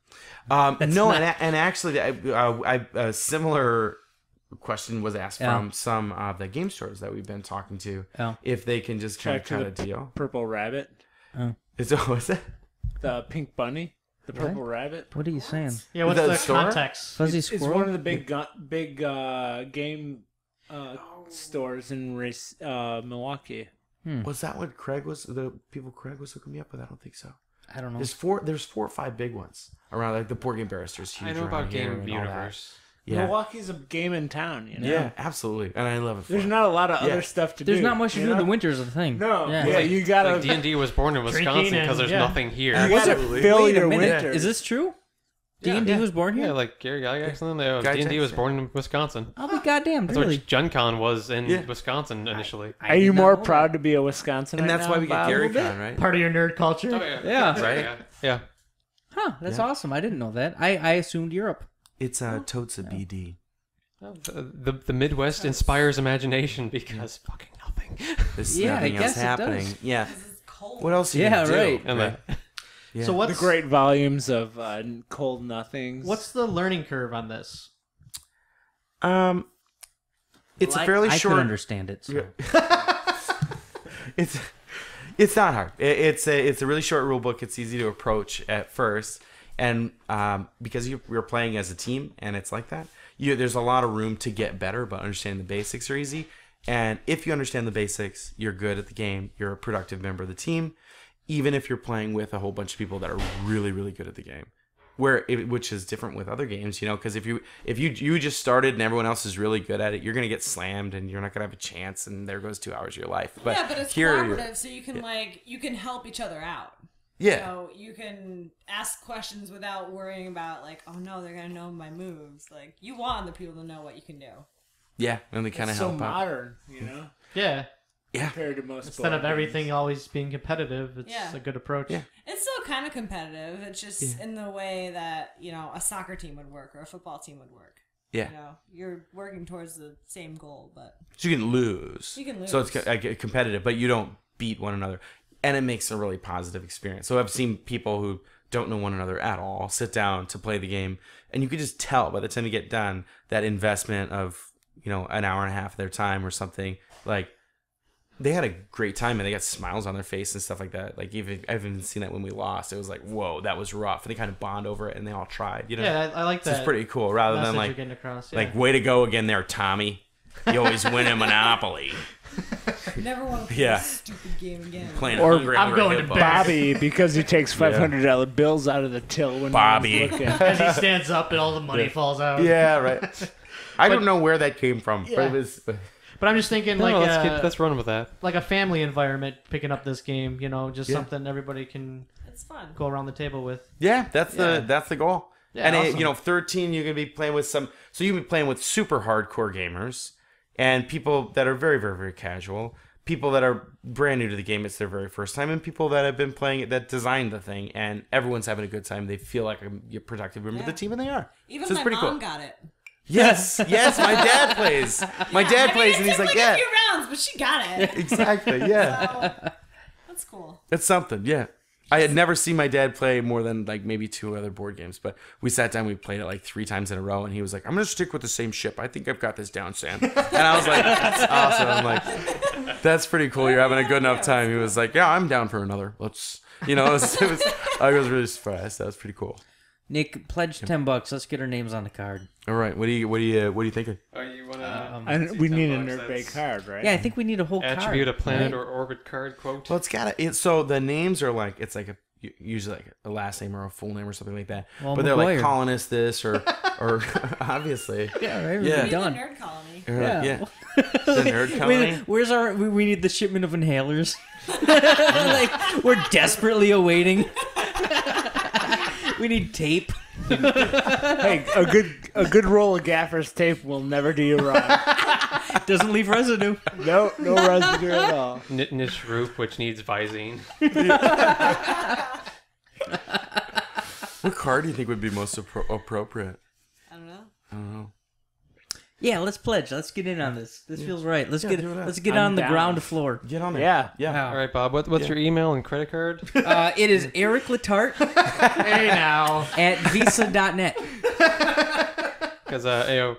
no, and actually, a similar question was asked Yeah. from some of the game stores that we've been talking to. Yeah. If they can just kind of Check to cut a the deal. Purple rabbit. What's that? The pink bunny. The purple rabbit. What are you saying? yeah, what's the the store? context? Fuzzy It's squirrel. one of the big game stores in Milwaukee. Was that what Craig was? The people Craig was hooking me up with? I don't think so. I don't know. There's four or five big ones around, like the Board Game Barrister's huge. I know around about here Game and all that. Universe. Yeah. Milwaukee's a game in town. Yeah, absolutely, and I love it. There's for it. not a lot of Yeah. other stuff to do. There's not much to you do in the know? winters of the thing. No. Yeah. Yeah, you gotta. Like D&D was born in Wisconsin Drinking because there's and- yeah. nothing here. you gotta Absolutely. fill Wait a your minute. winter. Is this true? Yeah. D&D was born Yeah, here? like Gary Gygax. Guy D&D was Jackson. born in Wisconsin. I'll be goddamn. That's Really? what Gen Con was in Yeah. Wisconsin initially. I Are did you not more know proud to be a Wisconsin? And right that's now, why we get Bob? Gary A little Con, right? Part of your nerd culture. Yeah. Right? Yeah. Huh, that's Yeah. awesome. I didn't know that. I assumed Europe. It's totes a BD. The Midwest inspires imagination because fucking nothing. There's Yeah, I nothing else guess it happening. does. Yeah. Because it's cold. What else? Are you Yeah, gonna do? right. And Right? Yeah. So The what's great volumes of cold nothings. what's the learning curve on this? It's Well, a fairly I short. could understand it. So. It's not hard. It's a really short rule book. It's easy to approach at first, and because you're playing as a team, and it's like that. There's a lot of room to get better, but understanding the basics are easy. And if you understand the basics, you're good at the game. You're a productive member of the team, even if you're playing with a whole bunch of people that are really, really good at the game. Which is different with other games, because if you just started and everyone else is really good at it, you're gonna get slammed and you're not gonna have a chance, and there goes 2 hours of your life. But yeah, but it's here you're- collaborative, so you can you can help each other out. yeah. So you can ask questions without worrying about oh no, they're gonna know my moves. Like you want the people to know what you can do. Yeah, and they kind of It's so help out. modern, Yeah. Yeah, compared to most. Instead of board everything games. always being competitive, it's Yeah. a good approach. Yeah. It's still kind of competitive. It's just in the way that a soccer team would work or a football team would work. yeah. You're working towards the same goal, but So you can lose. You can So it's lose. competitive, but you don't beat one another, and it makes a really positive experience. So I've seen people who don't know one another at all sit down to play the game, and you could just tell by the time you get done that investment of an hour and a half of their time or something they had a great time, and they got smiles on their face and stuff like that. Like I've even seen that when we lost. It was like, whoa, that was rough. And they kind of bond over it, and they all tried. You know? Yeah, I like that. It's pretty cool. Rather than message you're like, getting across, like way to go again there, Tommy. You always win a Monopoly. Never want to play Yeah. this stupid game again. Playing Or I'm going to bed. Bobby, because he takes $500 bills out of the till when Bobby. no one's looking. As he stands up and all the money falls out. Yeah, right. I don't know where that came from, but it was. But I'm just thinking, No, like, let's run with that. like a family environment, picking up this game. Just Yeah. something everybody can It's fun. go around the table with. Yeah, that's the goal. Yeah, and awesome. 13, you're gonna be playing with so you can be playing with super hardcore gamers and people that are very, very, very casual. People that are brand new to the game, it's their very first time, and people that have been playing it, that designed the thing, and everyone's having a good time. They feel like a productive member of the team, and they are. Even So it's my pretty mom cool. got it. Yes, yes, my dad plays. My dad plays, and he's took like, a yeah, few rounds, but she got it. exactly, yeah. So, that's cool. It's something, yeah. I had never seen my dad play more than like maybe 2 other board games, but we sat down, we played it like 3 times in a row, and he was like, I'm going to stick with the same ship. I think I've got this down, Sam. And I was like, that's awesome. I'm like, that's pretty cool. You're having a good enough time. He was like, yeah, I'm down for another. Let's, I was really surprised. That was pretty cool. Nick, pledge $10. Let's get our names on the card. All right. What are you thinking? Oh, you want to? And we need a Nerdbay card, right? Yeah, I think we need a whole Attribute a card. planet or orbit card quote. Well, so the names are like, it's like usually like a last name or a full name or something like that. Well, but they're like McGuire. colonist this or obviously. Yeah, right. Yeah. We're Be the done. nerd colony. Yeah. The nerd colony. Where's our? We need the shipment of inhalers. Like we're desperately awaiting. We need tape. Hey, a good roll of Gaffer's tape will never do you wrong. Doesn't leave residue. No residue at all. Niche roof, which needs Visine. What card do you think would be most appropriate? I don't know. I don't know. Yeah, let's pledge. Let's get in on this. This feels right. Let's do that. let's get I'm on the down. ground floor. Get on there. Yeah. Yeah. All right, Bob. What's your email and credit card? It is Eric Letarte Hey now. at visa.net. Because I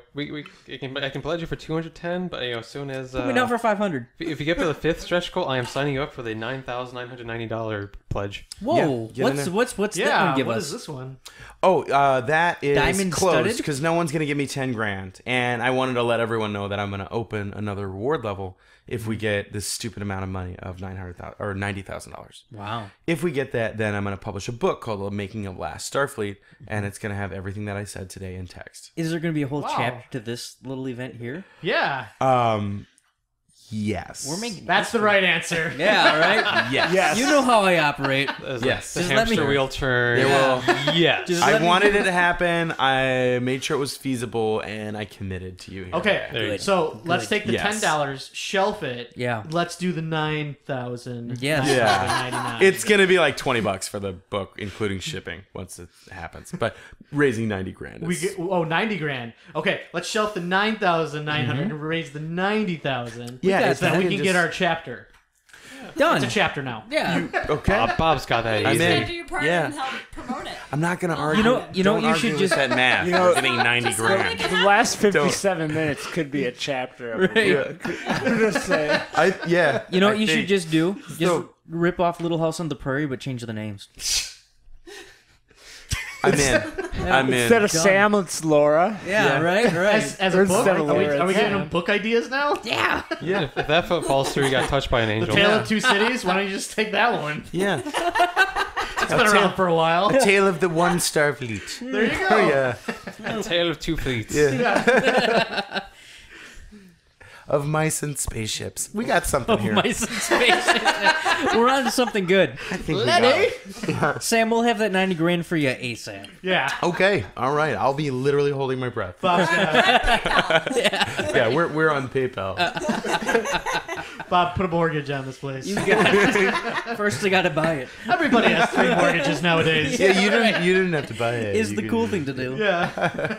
can pledge you for 210, but as soon as Put me down for 500. if you get to the 5th stretch goal, I am signing you up for the $9,990 pledge. Whoa! get in there. What's that Yeah, one give what us? is this one? Oh, that is Diamond closed studded? because no one's gonna give me 10 grand, and I wanted to let everyone know that I'm gonna open another reward level if we get this stupid amount of money of $900,000 or $90,000. Wow. If we get that, then I'm gonna publish a book called "The Making of Last Starfleet," and it's gonna have everything that I said today in text. Is there going to be a whole Wow. chapter to this little event here? Yeah, Yes. We're making. that's the right answer. Yeah, all right. Yes. Yes. You know how I operate. As Yes. The Just let me- hamster wheel turn. They will. Yes. Just- I wanted it to happen. I made sure it was feasible, and I committed to you. Here. Okay, There you go. so let's take the Yes. $10, shelf it. Yeah. Let's do the 9,000. Yes. Yeah. It's gonna be like $20 for the book, including shipping once it happens. But raising 90 grand. We Is, get 90 grand. Okay, let's shelf the 9,900 and raise the 90,000. Yeah, so that we can get our chapter. Done. It's a chapter now. Yeah. Okay. Bob's got that I'm easy. in. You do your part Yeah. and help promote it. I'm not gonna argue. You know Don't you argue should with just that math. You know- We're getting 90 Just let me grand. get The last 57 minutes could be a chapter of a Right. book. I'm just saying. You know what I you should think- just do? Just So- rip off Little House on the Prairie, but change the names. I'm in. I'm in. Instead of Sam, it's Laura. Yeah, right. As a Or book, instead are of we Laura, giving yeah. them book ideas now? Yeah. Yeah. If that foot falls through, you got touched by an The angel. Tale Yeah. of Two Cities? Why don't you just take that one? Yeah. It's been around for a while. A Tale of the One Starfleet. There you Oh go. yeah. Tale of Two Fleets. Yeah. Of mice and spaceships. We got something here. Mice in space. We're on to something good. I think we got it. Sam, we'll have that 90 grand for you ASAP. Yeah. Okay. All right. I'll be literally holding my breath. Bob's gonna, Yeah, we're on PayPal. Bob, put a mortgage on this place. You got First, I got to buy it. Everybody has 3 mortgages nowadays. Yeah, you didn't have to buy it. Is You the could cool just- thing to do. Yeah.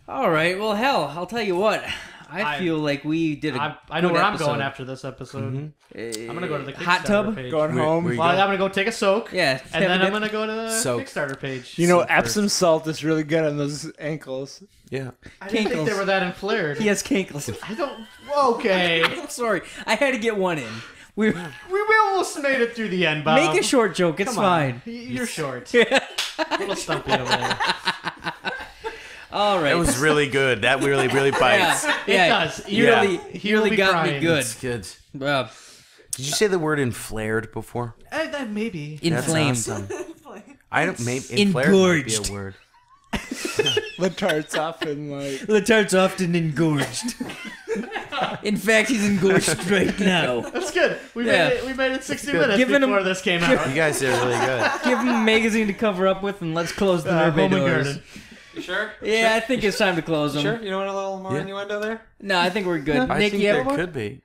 All right. Well, hell, I'll tell you what. I feel like we did a I know good where I'm episode. going after this episode. I'm gonna go to the Kickstarter Hot tub? page. Going Where- home. where you Well, go? I'm gonna go take a soak. Yeah. And then I'm gonna go to the Soak. Kickstarter page. You know, So first- Epsom salt is really good on those ankles. Yeah. I didn't think Kinkles. they were that inflared. He has cankles. I don't. Okay. Sorry, I had to get one in. We We almost made it through the end, Bob. make a short joke. It's Come on. fine. You're short. A little stumpy over there. All right. That was really good. That really bites. Yeah, It does. You Yeah. really, He you will really be got crying. me good. It's good. Uh, Did you say the word inflared before? Maybe. inflamed. That's awesome. I don't. Maybe inflared might be a word. The tart's often like. The tart's often engorged. In fact, he's engorged right now. That's good. We Yeah. made it 60 minutes Giving before him- this came out. You guys did really good. Give him a magazine to cover up with, and let's close the Nerdbay Home and doors. Garden. You sure? Yeah, I think it's time to close them. Sure? You don't want a little more Yeah. innuendo there? No, I think we're good. I Nick, think you have there one? could be.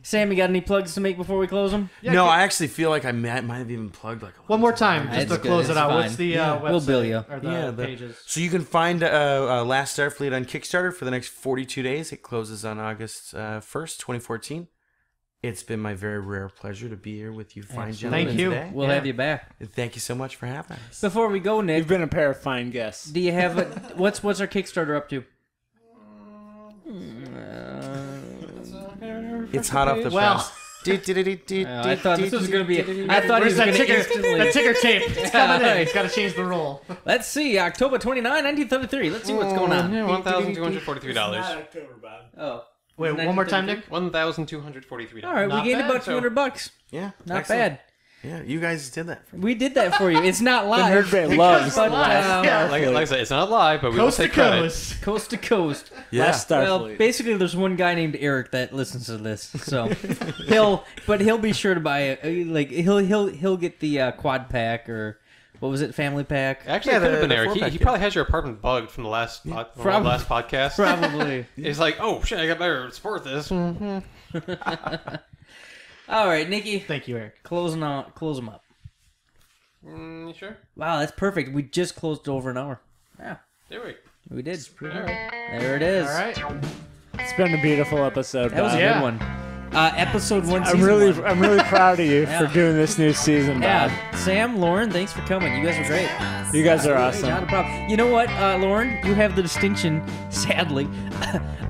Sam, you got any plugs to make before we close them? Yeah, No, get- I actually feel like I might have even plugged like One more time, It's just to good, close it's it out. fine. What's the Yeah. website? We'll bill you. Or the Yeah, pages. So you can find Last Starfleet on Kickstarter for the next 42 days. It closes on August 1st, 2014. It's been my very rare pleasure to be here with you fine gentlemen Thank you. today. We'll Yeah. have you back. Thank you so much for having us. Before we go, Nick, You've been a pair of fine guests. do you have a, what's our Kickstarter up to? It's hot off the Well, press. I thought this was gonna be. I thought he where's was that gonna ticker? instantly. That ticker tape. It's coming in. It's got to change the roll. Let's see, October 29, 1933. Let's see what's going on. Yeah, $1,243. Oh, Wait, one more time, Nick. $1,243. all right, Not we gained bad, about so- $200. Yeah, Not excellent. bad. Yeah, you guys did that. We did that for you. It's not The live. Nerdbay loves but, Last Yeah. Like I said, it's not live, but we will Coast to take credit. coast. coast to coast. Last Well, Starfleet. basically, there's one guy named Eric that listens to this, so he'll be sure to buy it. Like he'll get the quad pack or what was it, family pack? Actually, Yeah, it could have the been Eric. four-pack, He yeah. probably has your apartment bugged from the last last podcast. Probably. He's like, oh shit, I got better support this. All right, Nikki, Thank you, Eric. close them up. You sure? Wow, that's perfect. We just closed over an hour. Yeah, There we we did. go. All right. There it is. All right. It's been a beautiful episode. That was a Bob. Yeah. good one. Episode 1, I'm season really, 1. I'm really proud of you Yeah. for doing this new season, Bob. Yeah, Sam, Lauren, thanks for coming. You guys are great. You guys are Not awesome. a problem. You know what, Lauren? You have the distinction, sadly,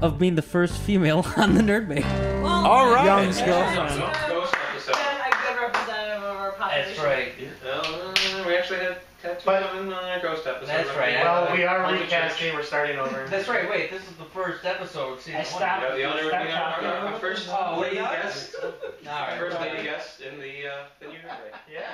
of being the first female on the Nerdbay. Well, All right. Young's girlfriend. Ghost episode. a good representative of our population. We actually had tattoo on the ghost episode. That's right. Well, we are recasting. We're starting over. That's right. Wait, this is the first episode of season 1. The honor, our first Oh, lady yeah. guest. All right. First lady guest in the new Nerdbay. Yeah.